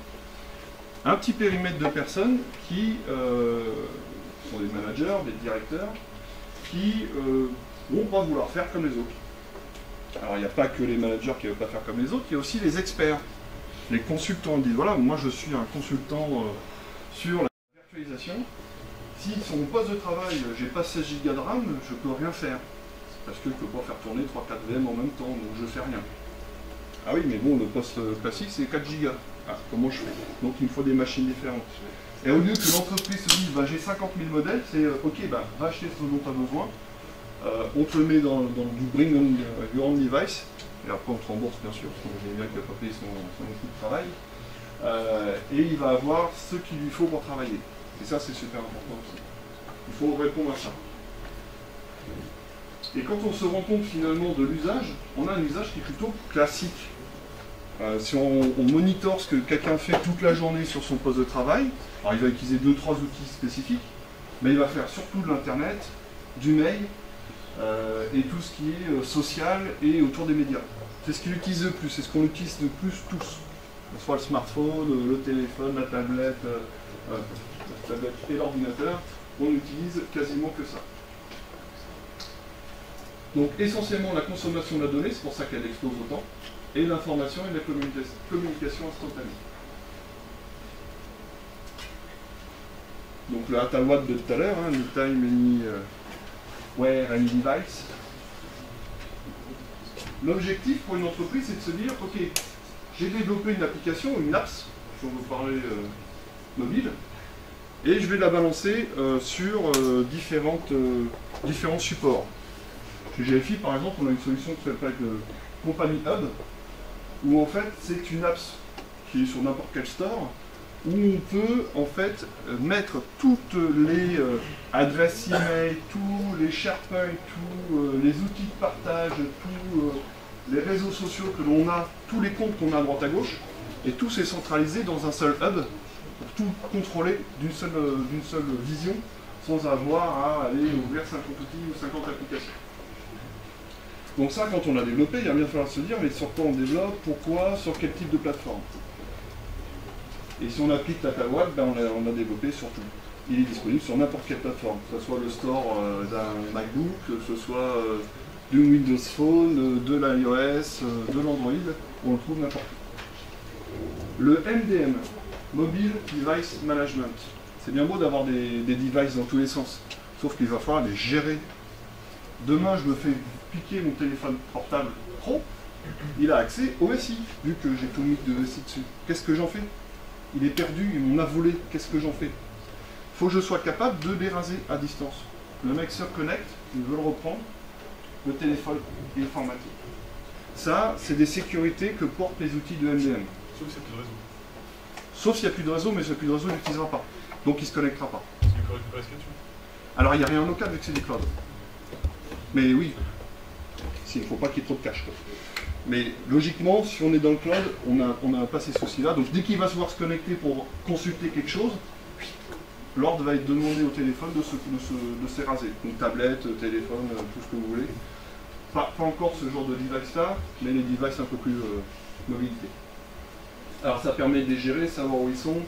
un petit périmètre de personnes qui sont des managers, des directeurs, qui vont pas vouloir faire comme les autres. Alors il n'y a pas que les managers qui ne veulent pas faire comme les autres, il y a aussi les experts. Les consultants disent, voilà, moi je suis un consultant sur la virtualisation. Si sur mon poste de travail, j'ai pas 16 Go de RAM, je peux rien faire. Parce que je ne peux pas faire tourner 3-4 VM en même temps, donc je fais rien. Ah oui, mais bon, le poste classique, c'est 4 Go. Ah, comment je fais? Donc il me faut des machines différentes. Et au lieu que l'entreprise se dise, j'ai 50 000 modèles, c'est ok, va acheter ce dont tu as besoin, on te le met dans du bring on your own device, et après on te rembourse bien sûr, parce qu'on est bien qu'il n'a pas payé son coût de travail, et il va avoir ce qu'il lui faut pour travailler. Et ça c'est super important aussi. Il faut répondre à ça. Et quand on se rend compte finalement de l'usage, on a un usage qui est plutôt classique. Si on monitore ce que quelqu'un fait toute la journée sur son poste de travail, alors il va utiliser 2-3 outils spécifiques, mais il va faire surtout de l'internet, du mail, et tout ce qui est social et autour des médias. C'est ce qu'il utilise le plus, c'est ce qu'on utilise le plus tous. Que ce soit le smartphone, le téléphone, la tablette et l'ordinateur, on n'utilise quasiment que ça. Donc essentiellement la consommation de la donnée, c'est pour ça qu'elle explose autant, et l'information et la communication instantanée. Donc le ATAWAD de tout à l'heure, Anytime, Anywhere, Any Device. L'objectif pour une entreprise, c'est de se dire, ok, j'ai développé une application, une apps, si on veut parler mobile, et je vais la balancer sur différents supports. Chez GFI, par exemple, on a une solution qui s'appelle Company Hub, où en fait, c'est une apps qui est sur n'importe quel store, où on peut en fait mettre toutes les adresses email, tous les SharePoint, tous les outils de partage, tous les réseaux sociaux que l'on a, tous les comptes qu'on a à droite à gauche, et tout c'est centralisé dans un seul hub pour tout contrôler d'une seule vision, sans avoir à aller ouvrir 50 outils ou 50 applications. Donc ça, quand on l'a développé, il va bien falloir se dire, mais sur quoi on développe, pourquoi, sur quel type de plateforme. Et si on applique l'ATAWAD, on l'a développé sur tout. Il est disponible sur n'importe quelle plateforme, que ce soit le store d'un MacBook, que ce soit du Windows Phone, de l'iOS, de l'Android, on le trouve n'importe où. Le MDM, Mobile Device Management. C'est bien beau d'avoir des devices dans tous les sens, sauf qu'il va falloir les gérer. Demain, je me fais piquer mon téléphone portable pro, il a accès au SI, vu que j'ai tout mis de SI dessus. Qu'est-ce que j'en fais? Il est perdu, il m'en a volé, qu'est-ce que j'en fais? Il faut que je sois capable de les raser à distance. Le mec se connecte, il veut le reprendre, le téléphone est formaté. Ça, c'est des sécurités que portent les outils de MDM. Sauf s'il n'y a plus de réseau. Sauf s'il n'y a plus de réseau, mais s'il n'y a plus de réseau, il n'utilisera pas. Donc il ne se connectera pas. Parce qu'il faut récupérer ce qu'il y a dessus. Alors il n'y a rien en local vu que c'est du cloud. Mais oui, il ne faut pas qu'il y ait trop de cache. Mais logiquement, si on est dans le cloud, on n'a pas ces soucis-là. Donc dès qu'il va se voir se connecter pour consulter quelque chose, l'ordre va être demandé au téléphone de se raser. Donc tablette, téléphone, tout ce que vous voulez. Pas encore ce genre de device-là, mais les devices un peu plus mobilité. Alors ça permet de les gérer, savoir où ils sont,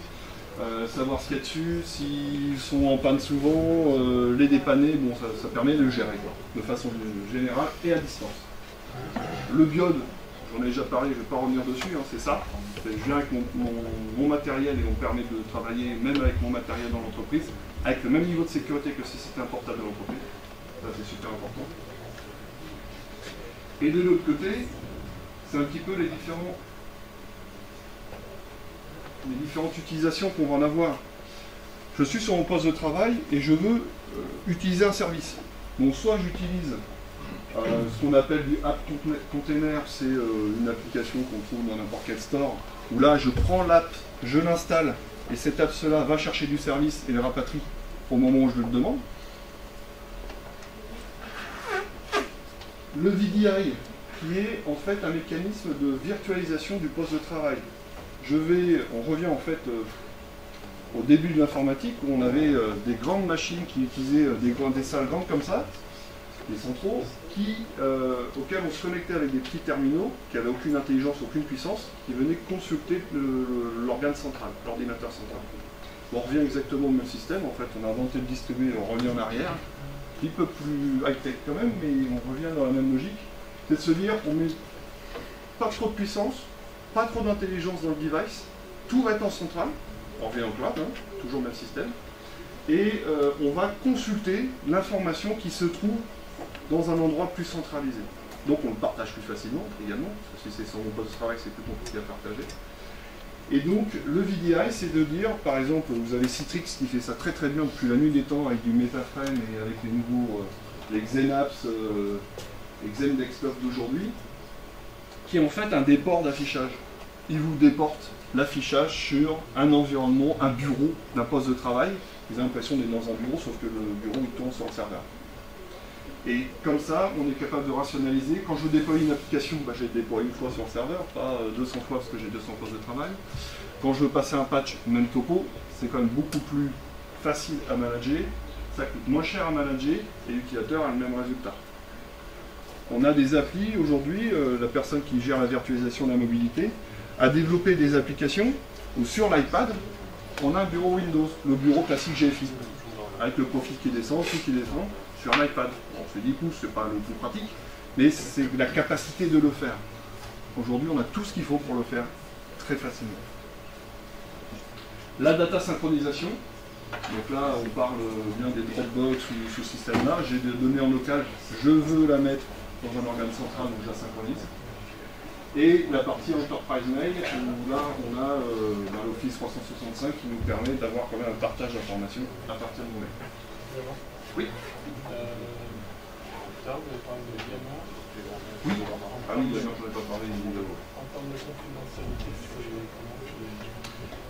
savoir ce qu'il y a dessus, s'ils sont en panne souvent, les dépanner, bon ça permet de le gérer quoi, de façon générale et à distance. Le biode, j'en ai déjà parlé, je ne vais pas revenir dessus, c'est ça. Je viens avec mon matériel et on permet de travailler même avec mon matériel dans l'entreprise, avec le même niveau de sécurité que si c'était un portable de l'entreprise. Ça c'est super important. Et de l'autre côté, c'est un petit peu les différentes utilisations qu'on va en avoir. Je suis sur mon poste de travail et je veux utiliser un service. Donc soit j'utilise ce qu'on appelle du app container, c'est une application qu'on trouve dans n'importe quel store, où là je prends l'app, je l'installe, et cette app-là va chercher du service et le rapatrie au moment où je le demande. Le VDI, qui est en fait un mécanisme de virtualisation du poste de travail. On revient en fait au début de l'informatique où on avait des grandes machines qui utilisaient des salles grandes comme ça, des centraux, auxquels on se connectait avec des petits terminaux qui n'avaient aucune intelligence, aucune puissance, qui venaient consulter l'organe central, l'ordinateur central. On revient exactement au même système, en fait on a inventé le distribué, on revient en arrière, un petit peu plus high-tech quand même, mais on revient dans la même logique, c'est de se dire on met pas trop de puissance, pas trop d'intelligence dans le device, tout va être en centrale, on revient au cloud, toujours le même système, et on va consulter l'information qui se trouve dans un endroit plus centralisé. Donc on le partage plus facilement également, parce que si c'est sur mon poste de travail, c'est plus compliqué à partager. Et donc le VDI, c'est de dire, par exemple, vous avez Citrix qui fait ça très très bien depuis la nuit des temps avec du MetaFrame et avec les nouveaux les Xenapps et Xendesktop d'aujourd'hui, qui est en fait un déport d'affichage. Il vous déporte l'affichage sur un environnement, un bureau d'un poste de travail. Vous avez l'impression d'être dans un bureau, sauf que le bureau il tourne sur le serveur. Et comme ça, on est capable de rationaliser. Quand je déploie une application, bah, je la déploie une fois sur le serveur, pas 200 fois parce que j'ai 200 postes de travail. Quand je veux passer un patch, même topo, c'est quand même beaucoup plus facile à manager, ça coûte moins cher à manager et l'utilisateur a le même résultat. On a des applis aujourd'hui, la personne qui gère la virtualisation de la mobilité a développé des applications où sur l'iPad, on a un bureau Windows, le bureau classique GFI, avec le profil qui descend, tout qui descend, sur l'iPad. On fait 10 pouces, c'est pas le plus pratique, mais c'est la capacité de le faire. Aujourd'hui, on a tout ce qu'il faut pour le faire très facilement. La data synchronisation, donc là on parle bien des Dropbox ou ce système-là, j'ai des données en local, je veux la mettre dans un organe central, donc je la synchronise. Et la partie Enterprise Mail, où là on a l'Office 365 qui nous permet d'avoir quand même un partage d'informations à partir de nos mails. Oui. Oui. Ah oui, d'ailleurs je n'en ai pas parlé d'abord. En termes de confidentialité, c'est comment tu...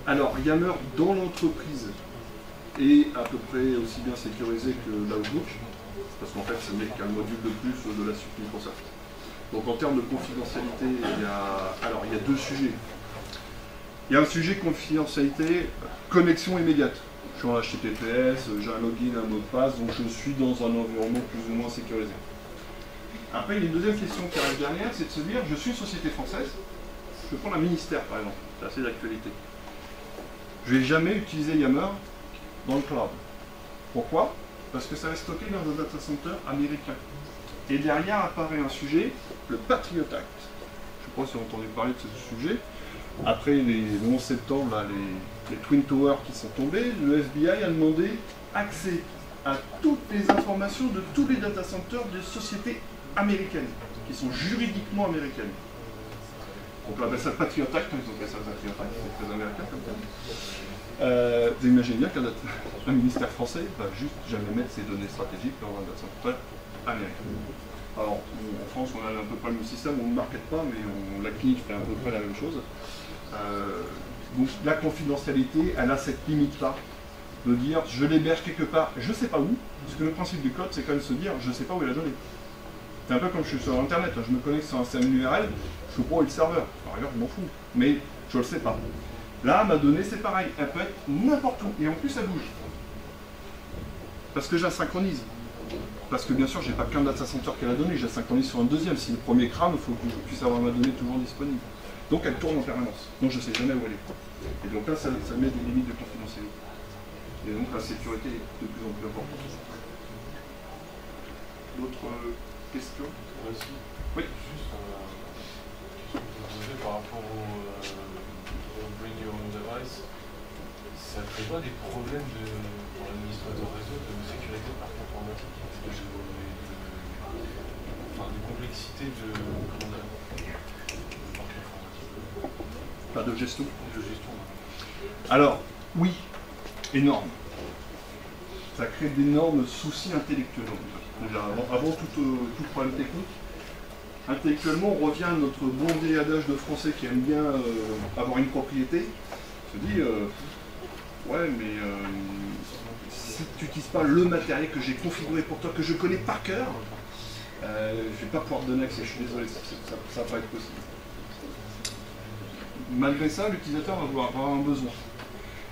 Alors, Yammer dans l'entreprise est à peu près aussi bien sécurisé que l'Outlook, parce qu'en fait, ce n'est qu'un module de plus de la suite Microsoft. Donc, en termes de confidentialité, il y a deux sujets. Il y a un sujet confidentialité, connexion immédiate. Je suis en HTTPS, j'ai un login, un mot de passe, donc je suis dans un environnement plus ou moins sécurisé. Après, il y a une deuxième question qui arrive derrière, c'est de se dire, je suis une société française, je prends la ministère par exemple, c'est assez d'actualité. Je ne vais jamais utiliser Yammer dans le cloud. Pourquoi? Parce que ça va stocker dans un data center américain. Et derrière apparaît un sujet, le Patriot Act. Je ne sais pas si vous avez entendu parler de ce sujet. Après le 11 septembre, là, les Twin Towers qui sont tombés, le FBI a demandé accès à toutes les informations de tous les data centers de sociétés américaines, qui sont juridiquement américaines. Donc on appelle ça Patriot Act, ils ont appelé ça Patriot Act, c'est très américain comme ça. Vous imaginez bien qu'un ministère français va juste jamais mettre ses données stratégiques dans un data center américain. Alors en France on a à peu près le même système, on ne market pas, mais la clinique fait à peu près la même chose. Donc la confidentialité, elle a cette limite-là, de dire je l'héberge quelque part, je ne sais pas où, parce que le principe du code c'est quand même de se dire je ne sais pas où est la donnée. C'est un peu comme je suis sur internet, je me connecte sur un URL, je ne sais pas où est le serveur, par ailleurs je m'en fous, mais je ne le sais pas. Là, ma donnée c'est pareil, elle peut être n'importe où, et en plus elle bouge. Parce que je la synchronise. Parce que bien sûr, j'ai pas qu'un data center qui a la donnée, je la synchronise sur un deuxième. Si le premier crame, il faut que je puisse avoir ma donnée toujours disponible. Donc elle tourne en permanence. Donc je ne sais jamais où elle est. Et donc là, ça met des limites de confidentialité. Et donc la sécurité est de plus en plus importante. D'autres questions? Oui. Juste par rapport au Bring Your Own Device, ça ne crée pas des problèmes pour l'administrateur réseau de sécurité de parc informatique, de complexité de parc informatique. Pas de gestion? De gestion. Alors, oui, énorme. Ça crée d'énormes soucis intellectuels. Déjà, avant tout problème technique, intellectuellement, on revient à notre bon vieil adage de français qui aime bien avoir une propriété. On se dit, ouais, mais si tu n'utilises pas le matériel que j'ai configuré pour toi, que je connais par cœur, je ne vais pas pouvoir te donner accès, je suis désolé, ça ne va pas être possible. Malgré ça, l'utilisateur va avoir un besoin.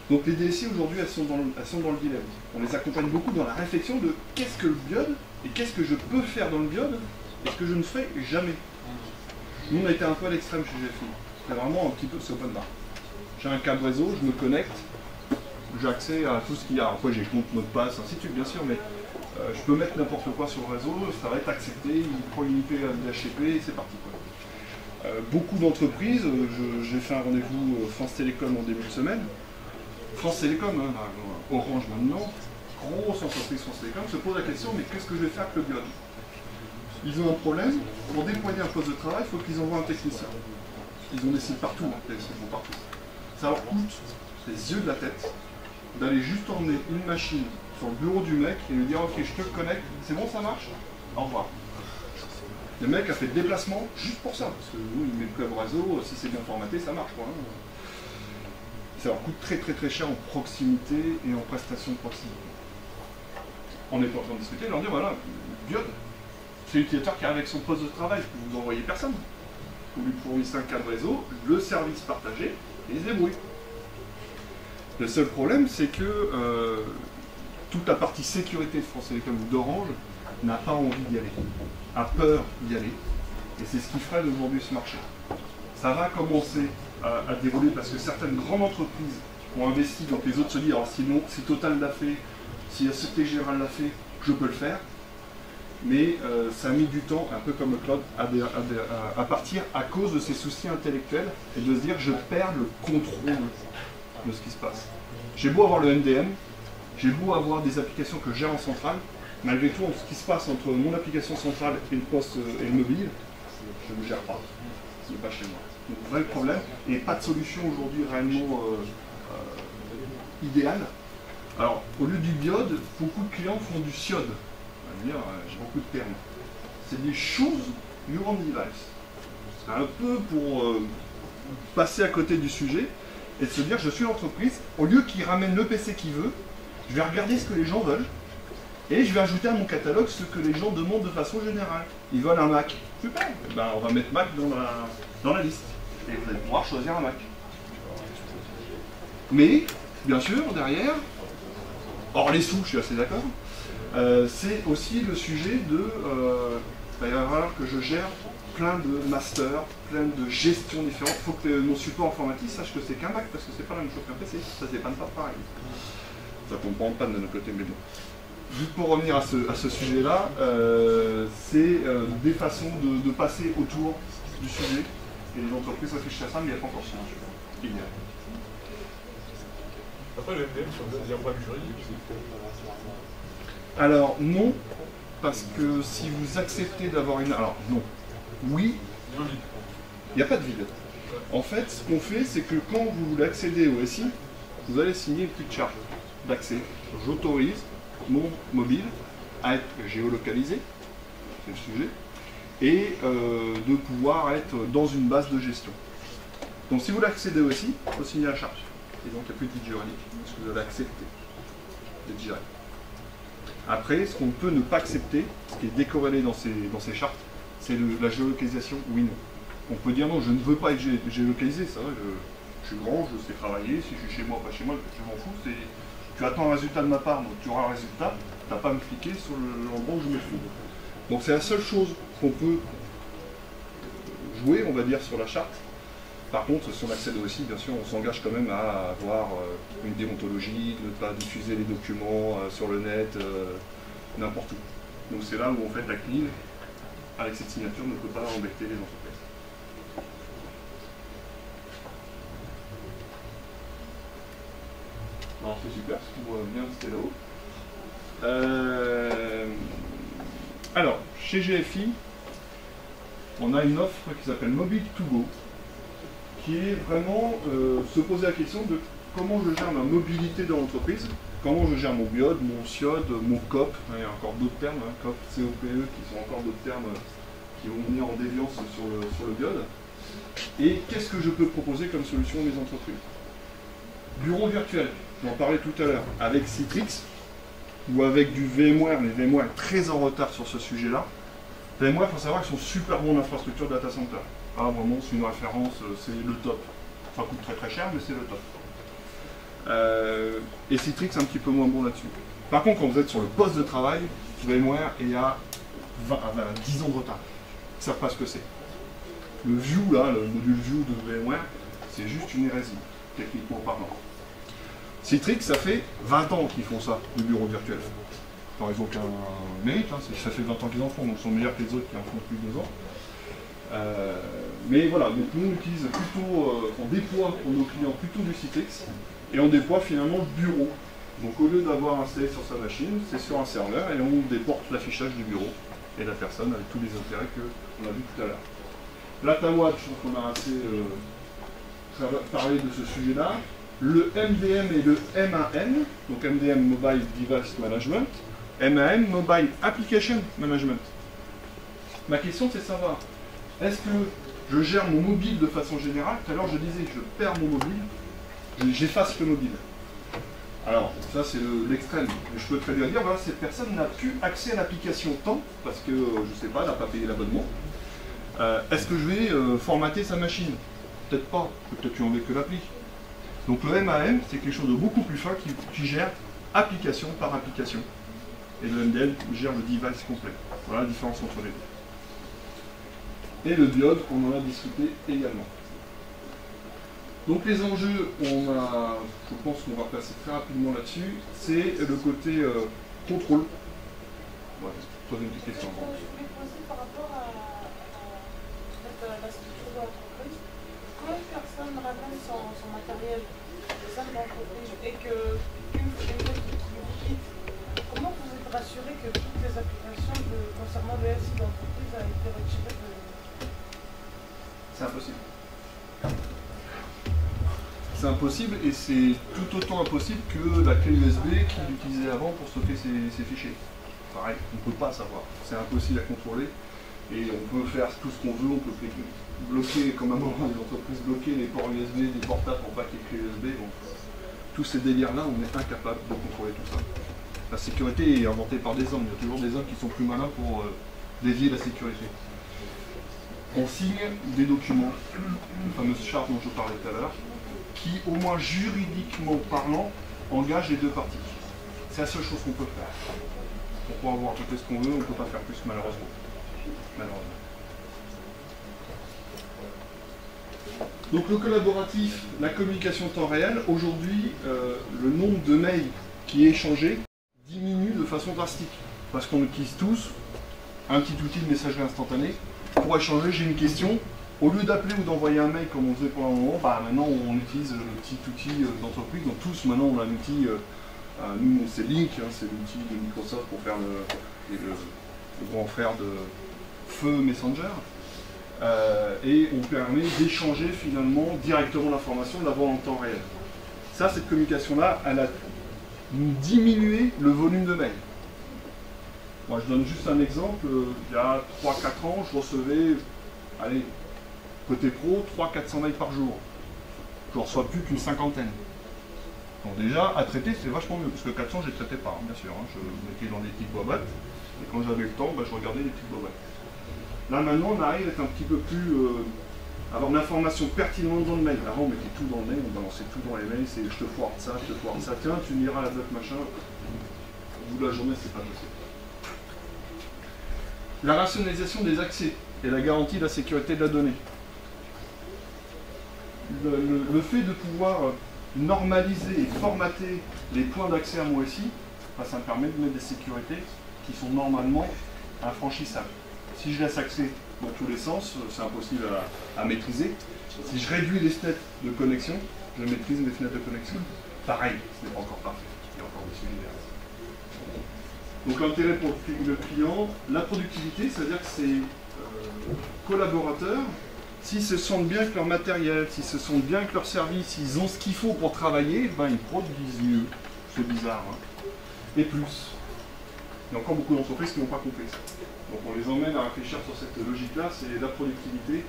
Donc les DSI aujourd'hui, elles sont dans le dilemme. On les accompagne beaucoup dans la réflexion de qu'est-ce que le BIOD et qu'est-ce que je peux faire dans le BIOD et ce que je ne ferai jamais. Nous, on a été un peu à l'extrême chez GFI. C'est vraiment un petit peu ce open bar. J'ai un câble réseau, je me connecte, j'ai accès à tout ce qu'il y a. Après, j'ai compte, mot de passe, ainsi de suite, bien sûr, mais je peux mettre n'importe quoi sur le réseau, ça va être accepté, il prend une IP DHCP et c'est parti. Beaucoup d'entreprises, j'ai fait un rendez-vous France Télécom en début de semaine. France Télécom, hein, Orange maintenant, grosse entreprise France Télécom, se pose la question, mais qu'est-ce que je vais faire avec le BIOD? Ils ont un problème, pour déployer un poste de travail, il faut qu'ils envoient un technicien. Ils ont des sites partout, des sites partout. Ça leur coûte les yeux de la tête, d'aller juste emmener une machine sur le bureau du mec et lui dire ok, je te connecte, c'est bon, ça marche, au revoir. Le mec a fait le déplacement juste pour ça, parce que nous, il met le câble réseau, si c'est bien formaté, ça marche quoi. Hein. Ça leur coûte très très très cher en proximité et en prestation de proximité. On est pas en train de discuter, leur dire voilà, diode, c'est l'utilisateur qui arrive avec son poste de travail, vous n'envoyez personne. Vous lui fournissez un câble réseau, le service partagé, et il se débrouille. Le seul problème, c'est que toute la partie sécurité de France Télécom ou d'Orange n'a pas envie d'y aller, a peur d'y aller, et c'est ce qui freine aujourd'hui ce marché. Ça va commencer à dérouler parce que certaines grandes entreprises ont investi, donc les autres se disent, alors sinon, si Total l'a fait, si la Société Générale l'a fait, je peux le faire. Mais ça a mis du temps, un peu comme le cloud, à partir à cause de ces soucis intellectuels et de se dire je perds le contrôle de ce qui se passe. J'ai beau avoir le MDM, j'ai beau avoir des applications que je gère en centrale, malgré tout, ce qui se passe entre mon application centrale et le poste et le mobile, je ne le gère pas. Ce n'est pas chez moi. Donc, vrai problème, et pas de solution aujourd'hui réellement idéale. Alors, au lieu du diode, beaucoup de clients font du SIOD. J'ai beaucoup de termes. C'est des choses you're on device. C'est un peu pour passer à côté du sujet et de se dire je suis l'entreprise, au lieu qu'il ramène le PC qu'il veut, je vais regarder ce que les gens veulent et je vais ajouter à mon catalogue ce que les gens demandent de façon générale. Ils veulent un Mac. Super, eh ben, on va mettre Mac dans la liste et vous allez pouvoir choisir un Mac. Mais, bien sûr, derrière, hors les sous, je suis assez d'accord, c'est aussi le sujet de il va falloir que je gère plein de masters, plein de gestions différentes. Il faut que mon support informatique sache que c'est qu'un Mac parce que c'est pas la même chose qu'un PC, ça se dépanne pas pareil. Ça comprend en panne de notre côté, mais bon. Juste pour revenir à ce sujet-là, c'est des façons de passer autour du sujet et les entreprises réfléchissent à ça, mais il n'y a pas encore de solution idéale. Après, le MDM, sur le deuxième problème juridique, alors non, parce que si vous acceptez d'avoir une... Alors non, oui, il n'y a pas de vide. En fait, ce qu'on fait, c'est que quand vous voulez accéder au SI, vous allez signer une petite charte d'accès. J'autorise mon mobile à être géolocalisé, c'est le sujet, et de pouvoir être dans une base de gestion. Donc si vous voulez accéder au SI, il faut signer la charte. Et donc il n'y a plus de vide juridique, parce que vous avez accepté d'être géré. Après, ce qu'on peut ne pas accepter, ce qui est décorrélé dans ces chartes, c'est la géolocalisation, oui, non. On peut dire non, je ne veux pas être géolocalisé, ça va, je suis grand, je sais travailler, si je suis chez moi ou pas chez moi, je m'en fous, tu attends un résultat de ma part, donc tu auras un résultat, tu n'as pas à me cliquer sur l'endroit où je me trouve. Donc c'est la seule chose qu'on peut jouer, on va dire, sur la charte. Par contre, si on accède aussi, bien sûr, on s'engage quand même à avoir une déontologie, de ne pas diffuser les documents sur le net, n'importe où. Donc c'est là où en fait la CNIL, avec cette signature, ne peut pas embêter les entreprises. Alors c'est super, ce qu'on voit bien, c'était là-haut. Alors, chez GFI, on a une offre qui s'appelle Mobile to Go, qui est vraiment se poser la question de comment je gère ma mobilité dans l'entreprise, comment je gère mon biode, mon SIOD, mon COP, il y a encore d'autres termes, hein, COP, COPE, qui sont encore d'autres termes qui vont venir en déviance sur le biode, et qu'est-ce que je peux proposer comme solution à mes entreprises. Bureau virtuel, j'en parlais tout à l'heure, avec Citrix, ou avec du VMware, mais VMware est très en retard sur ce sujet-là. VMware, il faut savoir qu'ils sont super bons en infrastructure data center. Ah, vraiment, c'est une référence, c'est le top. Ça coûte très très cher, mais c'est le top. Et Citrix, un petit peu moins bon là-dessus. Par contre, quand vous êtes sur le poste de travail, VMware est à 10 ans de retard. Ils ne savent pas ce que c'est. Le View, là, le module View de VMware, c'est juste une hérésie, techniquement parlant. Citrix, ça fait 20 ans qu'ils font ça, le bureau virtuel. Alors, ils n'ont aucun mérite, hein, ça fait 20 ans qu'ils en font, donc ils sont meilleurs que les autres qui en font plus de 2 ans. Mais voilà, donc nous on utilise plutôt, on déploie pour nos clients plutôt du Citrix, et on déploie finalement le bureau. Donc au lieu d'avoir installé sur sa machine, c'est sur un serveur, et on déporte l'affichage du bureau et de la personne avec tous les intérêts qu'on a vu tout à l'heure. LataWatch, je pense qu'on a assez parlé de ce sujet-là. le MDM et le MAM, donc MDM Mobile Device Management, MAM Mobile Application Management. Ma question c'est de savoir, est-ce que je gère mon mobile de façon générale? Tout à l'heure je disais, je perds mon mobile, j'efface le mobile. Alors, ça c'est l'extrême. Je peux très bien dire, voilà, cette personne n'a plus accès à l'application tant, parce que, je sais pas, elle n'a pas payé l'abonnement. Est-ce que je vais formater sa machine? Peut-être pas, peut-être tu en veux que l'appli. Donc le MAM, c'est quelque chose de beaucoup plus fin qui gère application par application. Et le MDM gère le device complet. Voilà la différence entre les deux. Et le diode, on en a discuté également. Donc les enjeux, je pense qu'on va passer très rapidement là-dessus, c'est le côté contrôle. Ouais, poser une petite question. Je voulais poser par rapport à la structure de l'entreprise. Quand une personne ramène son matériel au sein de l'entreprise et qu'une fois qu'il vous quitte, comment vous êtes rassuré que toutes les applications concernant le SI de l'entreprise a été retirées de... C'est impossible. C'est impossible et c'est tout autant impossible que la clé USB qu'il utilisait avant pour stocker ses fichiers. Pareil, on ne peut pas savoir. C'est impossible à contrôler et on peut faire tout ce qu'on veut, on peut bloquer, comme à un moment les entreprises bloquer les ports USB, des portables pour pas qu'il y ait clé USB. Donc, tous ces délires-là, on est incapable de contrôler tout ça. La sécurité est inventée par des hommes. Il y a toujours des hommes qui sont plus malins pour dévier la sécurité. On signe des documents, les fameuses chartes dont je parlais tout à l'heure, qui, au moins juridiquement parlant, engagent les deux parties. C'est la seule chose qu'on peut faire. On peut avoir tout ce qu'on veut, on ne peut pas faire plus, malheureusement. Donc le collaboratif, la communication en temps réel, aujourd'hui, le nombre de mails qui est échangé diminue de façon drastique. Parce qu'on utilise tous un petit outil de messagerie instantanée. Pour échanger, j'ai une question. Au lieu d'appeler ou d'envoyer un mail comme on faisait pendant un moment, maintenant on utilise le petit outil d'entreprise. Donc tous maintenant on a un outil, nous c'est Link, c'est l'outil de Microsoft pour faire le grand frère de Feu Messenger. Et on permet d'échanger finalement directement l'information, de l'avoir en temps réel. Ça, cette communication-là, elle a diminué le volume de mails. Moi je donne juste un exemple, il y a 3-4 ans, je recevais, allez, côté pro, 300-400 mails par jour. Je ne reçois plus qu'une cinquantaine. Donc déjà, à traiter, c'est vachement mieux, parce que 400, je ne les traitais pas, bien sûr. Je mettais dans des petites boîtes, et quand j'avais le temps, je regardais les petites boîtes. Là, maintenant, on arrive à être un petit peu plus... avoir une information pertinente dans le mail. Avant, on mettait tout dans le mail, on balançait tout dans les mails, c'est je te forward ça, je te forward ça. Tiens, tu me liras la date, machin. Au bout de la journée, c'est pas possible. La rationalisation des accès et la garantie de la sécurité de la donnée. Le fait de pouvoir normaliser et formater les points d'accès à mon SI, ça me permet de mettre des sécurités qui sont normalement infranchissables. Si je laisse accès dans tous les sens, c'est impossible à maîtriser. Si je réduis les fenêtres de connexion, je maîtrise mes fenêtres de connexion. Pareil, ce n'est pas encore parfait. Il y a encore des sujets derrière. Donc l'intérêt pour le client, la productivité, c'est-à-dire que ces collaborateurs, s'ils se sentent bien avec leur matériel, s'ils se sentent bien avec leur service, s'ils ont ce qu'il faut pour travailler, ils produisent mieux. C'est bizarre, hein. Et plus. Il y a encore beaucoup d'entreprises qui n'ont pas compris ça. Donc on les emmène à réfléchir sur cette logique-là, c'est la productivité,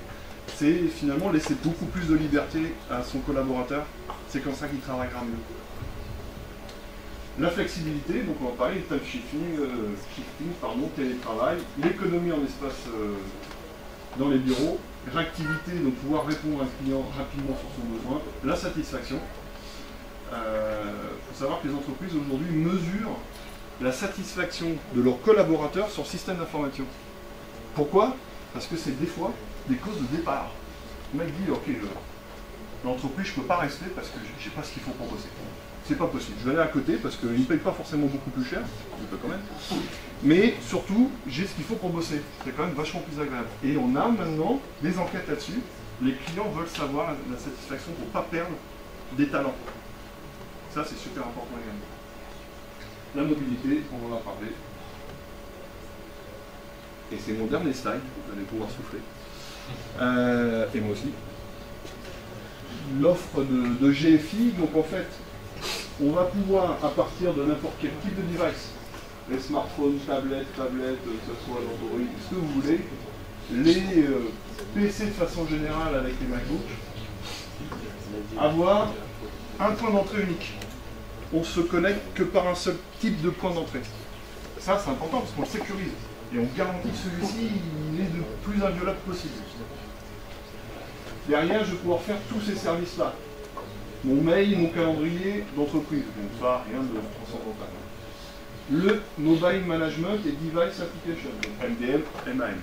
c'est finalement laisser beaucoup plus de liberté à son collaborateur, c'est comme ça qu'il travaillera mieux. La flexibilité, donc on va parler du time shifting, télétravail, l'économie en espace dans les bureaux, réactivité, donc pouvoir répondre à un client rapidement sur son besoin, la satisfaction. Il faut savoir que les entreprises aujourd'hui mesurent la satisfaction de leurs collaborateurs sur le système d'information. Pourquoi? Parce que c'est des fois des causes de départ. Le mec dit, ok, l'entreprise, je ne peux pas rester parce que je n'ai pas ce qu'il faut pour bosser. C'est pas possible. Je vais aller à côté parce qu'ils ne payent pas forcément beaucoup plus cher, je peux quand même. Mais surtout, j'ai ce qu'il faut pour bosser. C'est quand même vachement plus agréable. Et on a maintenant des enquêtes là-dessus. Les clients veulent savoir la satisfaction pour ne pas perdre des talents. Ça, c'est super important également. La mobilité, on en a parlé. Et c'est mon dernier slide, vous allez pouvoir souffler. Et moi aussi. l'offre de GFI. Donc en fait, on va pouvoir, à partir de n'importe quel type de device, les smartphones, tablettes, que ce soit l'Android, ce que vous voulez, les PC de façon générale avec les MacBooks, avoir un point d'entrée unique. On se connecte que par un seul type de point d'entrée. Ça, c'est important parce qu'on le sécurise. Et on garantit que celui-ci, il est le plus inviolable possible. Derrière, je vais pouvoir faire tous ces services-là. Mon mail, mon calendrier d'entreprise. Donc ça, rien de transcendantal. Le Mobile Management et Device Application, donc MDM, MAM.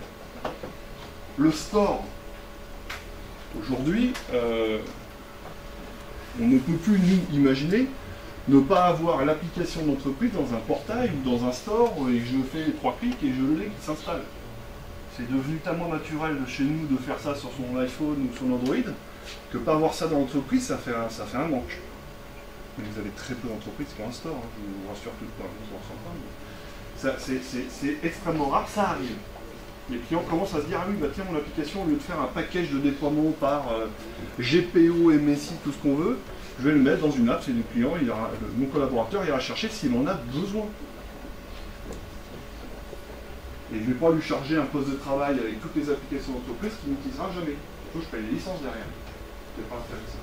Le store. Aujourd'hui, on ne peut plus nous imaginer ne pas avoir l'application d'entreprise dans un portail ou dans un store et je fais 3 clics et je l'ai qui s'installe. C'est devenu tellement naturel chez nous de faire ça sur son iPhone ou son Android que pas avoir ça dans l'entreprise, ça fait un manque. Mais vous avez très peu d'entreprises qui ont un store, hein, je vous rassure tout le temps. C'est extrêmement rare, ça arrive. Les clients commencent à se dire, ah oui, bah tiens, mon application, au lieu de faire un package de déploiement par GPO, MSI, tout ce qu'on veut, je vais le mettre dans une app, c'est du client, mon collaborateur ira chercher s'il en a besoin. Et je ne vais pas lui charger un poste de travail avec toutes les applications d'entreprise qu'il n'utilisera jamais. Il faut que je paye les licences derrière. C'est pas intéressant.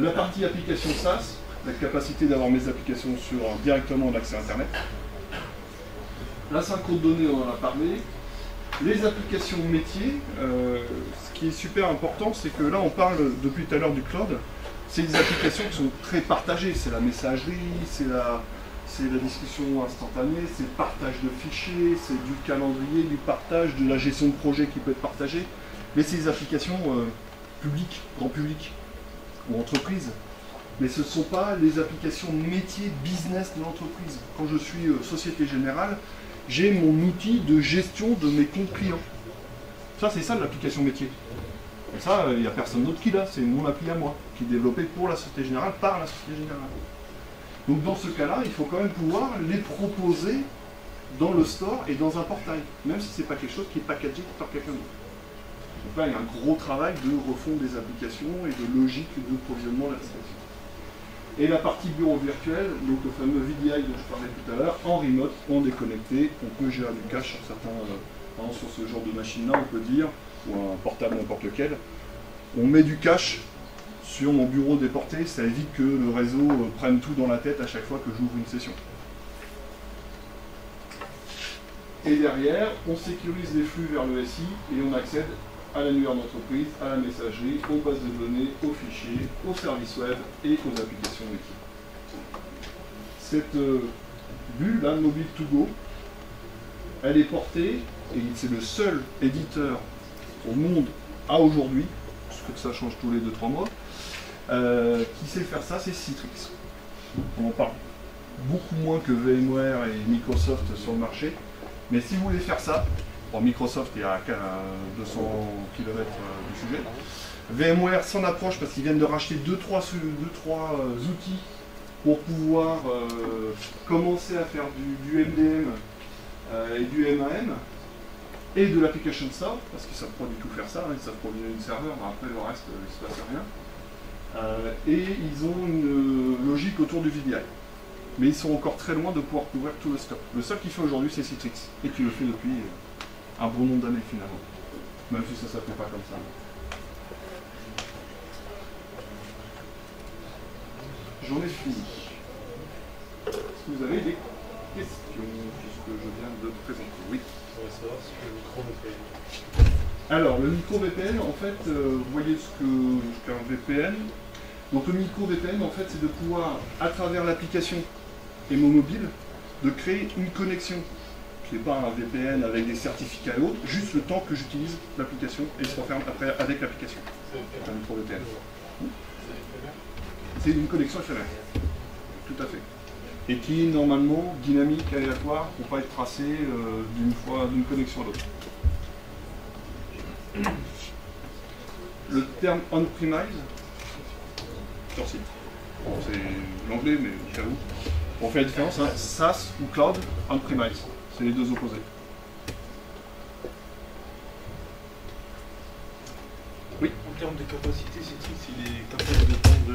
La partie application SaaS, la capacité d'avoir mes applications sur directement l'accès Internet. La synchro de données, on en a parlé. Les applications métiers, ce qui est super important, c'est que là, on parle depuis tout à l'heure du cloud. C'est des applications qui sont très partagées. C'est la messagerie, c'est la discussion instantanée, c'est le partage de fichiers, c'est du calendrier, du partage, de la gestion de projet qui peut être partagée. Mais c'est des applications publiques, grand public, ou entreprises. Mais ce ne sont pas les applications métiers, business de l'entreprise. Quand je suis Société Générale, j'ai mon outil de gestion de mes comptes clients. Ça, c'est ça l'application métier. Et ça, il n'y a personne d'autre qui l'a, c'est mon appli à moi, qui est développé pour la Société Générale, par la Société Générale. Donc dans ce cas-là, il faut quand même pouvoir les proposer dans le store et dans un portail, même si ce n'est pas quelque chose qui est packagé par quelqu'un d'autre. Donc là, il y a un gros travail de refonte des applications et de logique de provisionnement de l'application. Et la partie bureau virtuel, donc le fameux VDI dont je parlais tout à l'heure, en remote, en déconnecté, on peut gérer du cache sur certains, sur ce genre de machine-là, on peut dire, ou un portable n'importe lequel. On met du cache sur mon bureau déporté, ça évite que le réseau prenne tout dans la tête à chaque fois que j'ouvre une session. Et derrière, on sécurise les flux vers le SI et on accède à l'annuaire d'entreprise, à la messagerie, aux bases de données, aux fichiers, aux services web et aux applications métiers. Cette bulle, là, Mobile to Go, elle est portée, et c'est le seul éditeur au monde à aujourd'hui, parce que ça change tous les 2-3 mois, qui sait faire ça, c'est Citrix. On en parle beaucoup moins que VMware et Microsoft sur le marché, mais si vous voulez faire ça, bon, Microsoft est à 200 km du sujet, VMware s'en approche parce qu'ils viennent de racheter 2-3 outils pour pouvoir commencer à faire du MDM et du MAM, et de l'application store, parce qu'ils ne savent pas du tout faire ça, ils savent provisionner une serveur, mais après le reste, il ne se passe rien. Et ils ont une logique autour du VDI. Mais ils sont encore très loin de pouvoir couvrir tout le scope. Le seul qui fait aujourd'hui, c'est Citrix, et qui le fait depuis un bon nombre d'années finalement. Même si ça ne s'appelle pas comme ça. J'en ai fini. Est-ce que vous avez des questions sur ce que je viens de présenter? Oui. On va savoir ce que le micro VPN. Alors, le micro VPN, en fait, vous voyez ce qu'est un VPN. Donc, le micro VPN, en fait, c'est de pouvoir, à travers l'application et mon mobile, de créer une connexion qui n'est pas un VPN avec des certificats et autres, juste le temps que j'utilise l'application et se referme après avec l'application. C'est un micro VPN. C'est une connexion éphémère. Tout à fait. Et qui est normalement dynamique, aléatoire, pour ne pas être tracé d'une connexion à l'autre. Le terme on-premise, sur site. Bon, c'est l'anglais, mais au cas où. On fait la différence, hein, SaaS ou cloud, on-premise. C'est les deux opposés. En termes de capacité, Citrix il est capable de prendre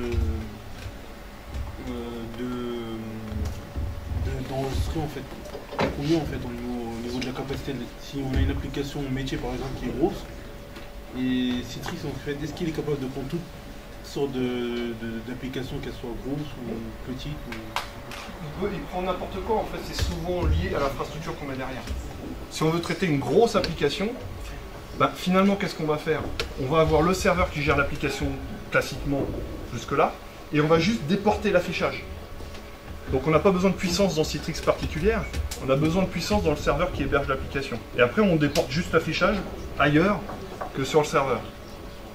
d'enregistrer en fait combien en fait au niveau de la capacité. Si on a une application métier par exemple qui est grosse, et Citrix en fait, est-ce qu'il est capable de prendre toutes sortes d'applications, qu'elles soient grosses ou petites Il prend n'importe quoi, en fait, c'est souvent lié à l'infrastructure qu'on met derrière. Si on veut traiter une grosse application, bah, finalement, qu'est-ce qu'on va faire? On va avoir le serveur qui gère l'application classiquement jusque-là, et on va juste déporter l'affichage. Donc on n'a pas besoin de puissance dans Citrix particulière, on a besoin de puissance dans le serveur qui héberge l'application. Et après, on déporte juste l'affichage ailleurs que sur le serveur.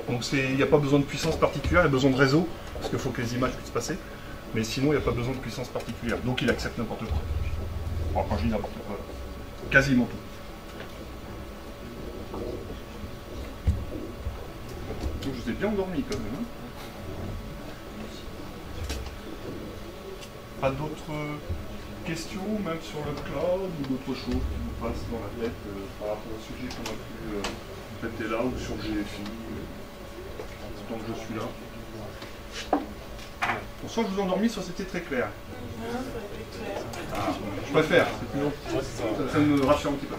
Donc il n'y a pas besoin de puissance particulière, il y a besoin de réseau, parce qu'il faut que les images puissent passer. Mais sinon, il n'y a pas besoin de puissance particulière. Donc il accepte n'importe quoi. Alors quand je dis n'importe quoi, quasiment tout. Donc, je vous ai bien endormi quand même. Hein. Pas d'autres questions, même sur le cloud, ou d'autres choses qui vous passent dans la tête par rapport au sujet qu'on a pu traiter là, ou sur GFI, tant que je suis là. Bon, soit je vous ai endormi, soit c'était très clair. Ah, je préfère, c'est plus long. Ça me rassure un petit peu.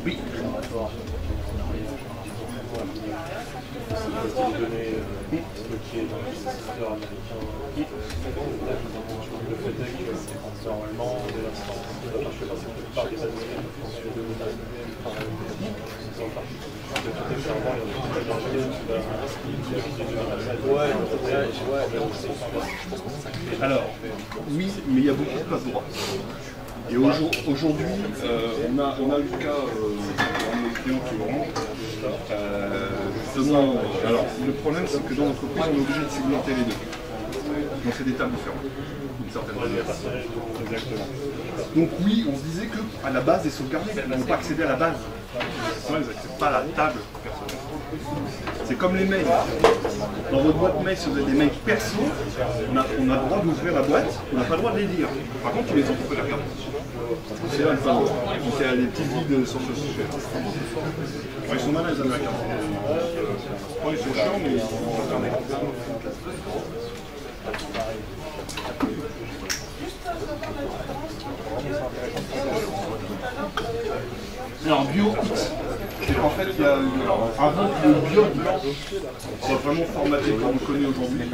Oui. Alors, oui, mais il y a beaucoup de passe droit. Et aujourd'hui, on a eu le cas d'un de nos clients qui est Orange. Justement, alors le problème c'est que dans l'entreprise on est obligé de segmenter les deux. Donc c'est des tables différentes, d'une certaine manière. Exactement. Donc oui, on se disait qu'à la base des sauvegardés, ils n'ont pas accédé à la base. Ils n'accèdent pas à la table personnelle. C'est comme les mails. Dans votre boîte mail, si vous avez des mails perso, on a le droit d'ouvrir la boîte, on n'a pas le droit de les lire. Par contre, tous les autres, on peut les regarder. C'est là le temps. Donc il y a des petits guides sur ce sujet. Bon, ils sont malins les Américains. Ils sont chiants, mais ils sont fermés. Alors BioX, en fait il y a avant que le BioX soit vraiment formaté comme on le connaît aujourd'hui, il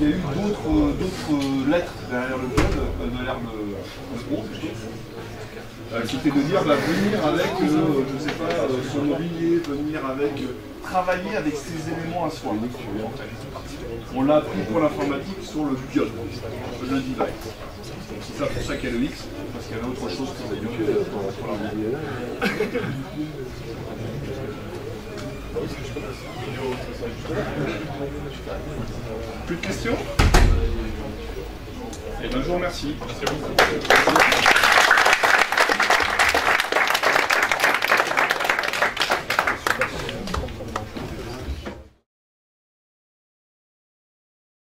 y a eu d'autres lettres derrière le code, derrière le groupe, c'était de dire venir avec, je sais pas, son mobilier, venir avec, travailler avec ces éléments à soi. On l'a appris pour l'informatique sur le BIOD, le device. C'est ça pour ça qu'il y a le X, parce qu'il y avait autre chose que le BIOD pour la mobilier. Plus de questions? Et bien je vous remercie. Merci beaucoup.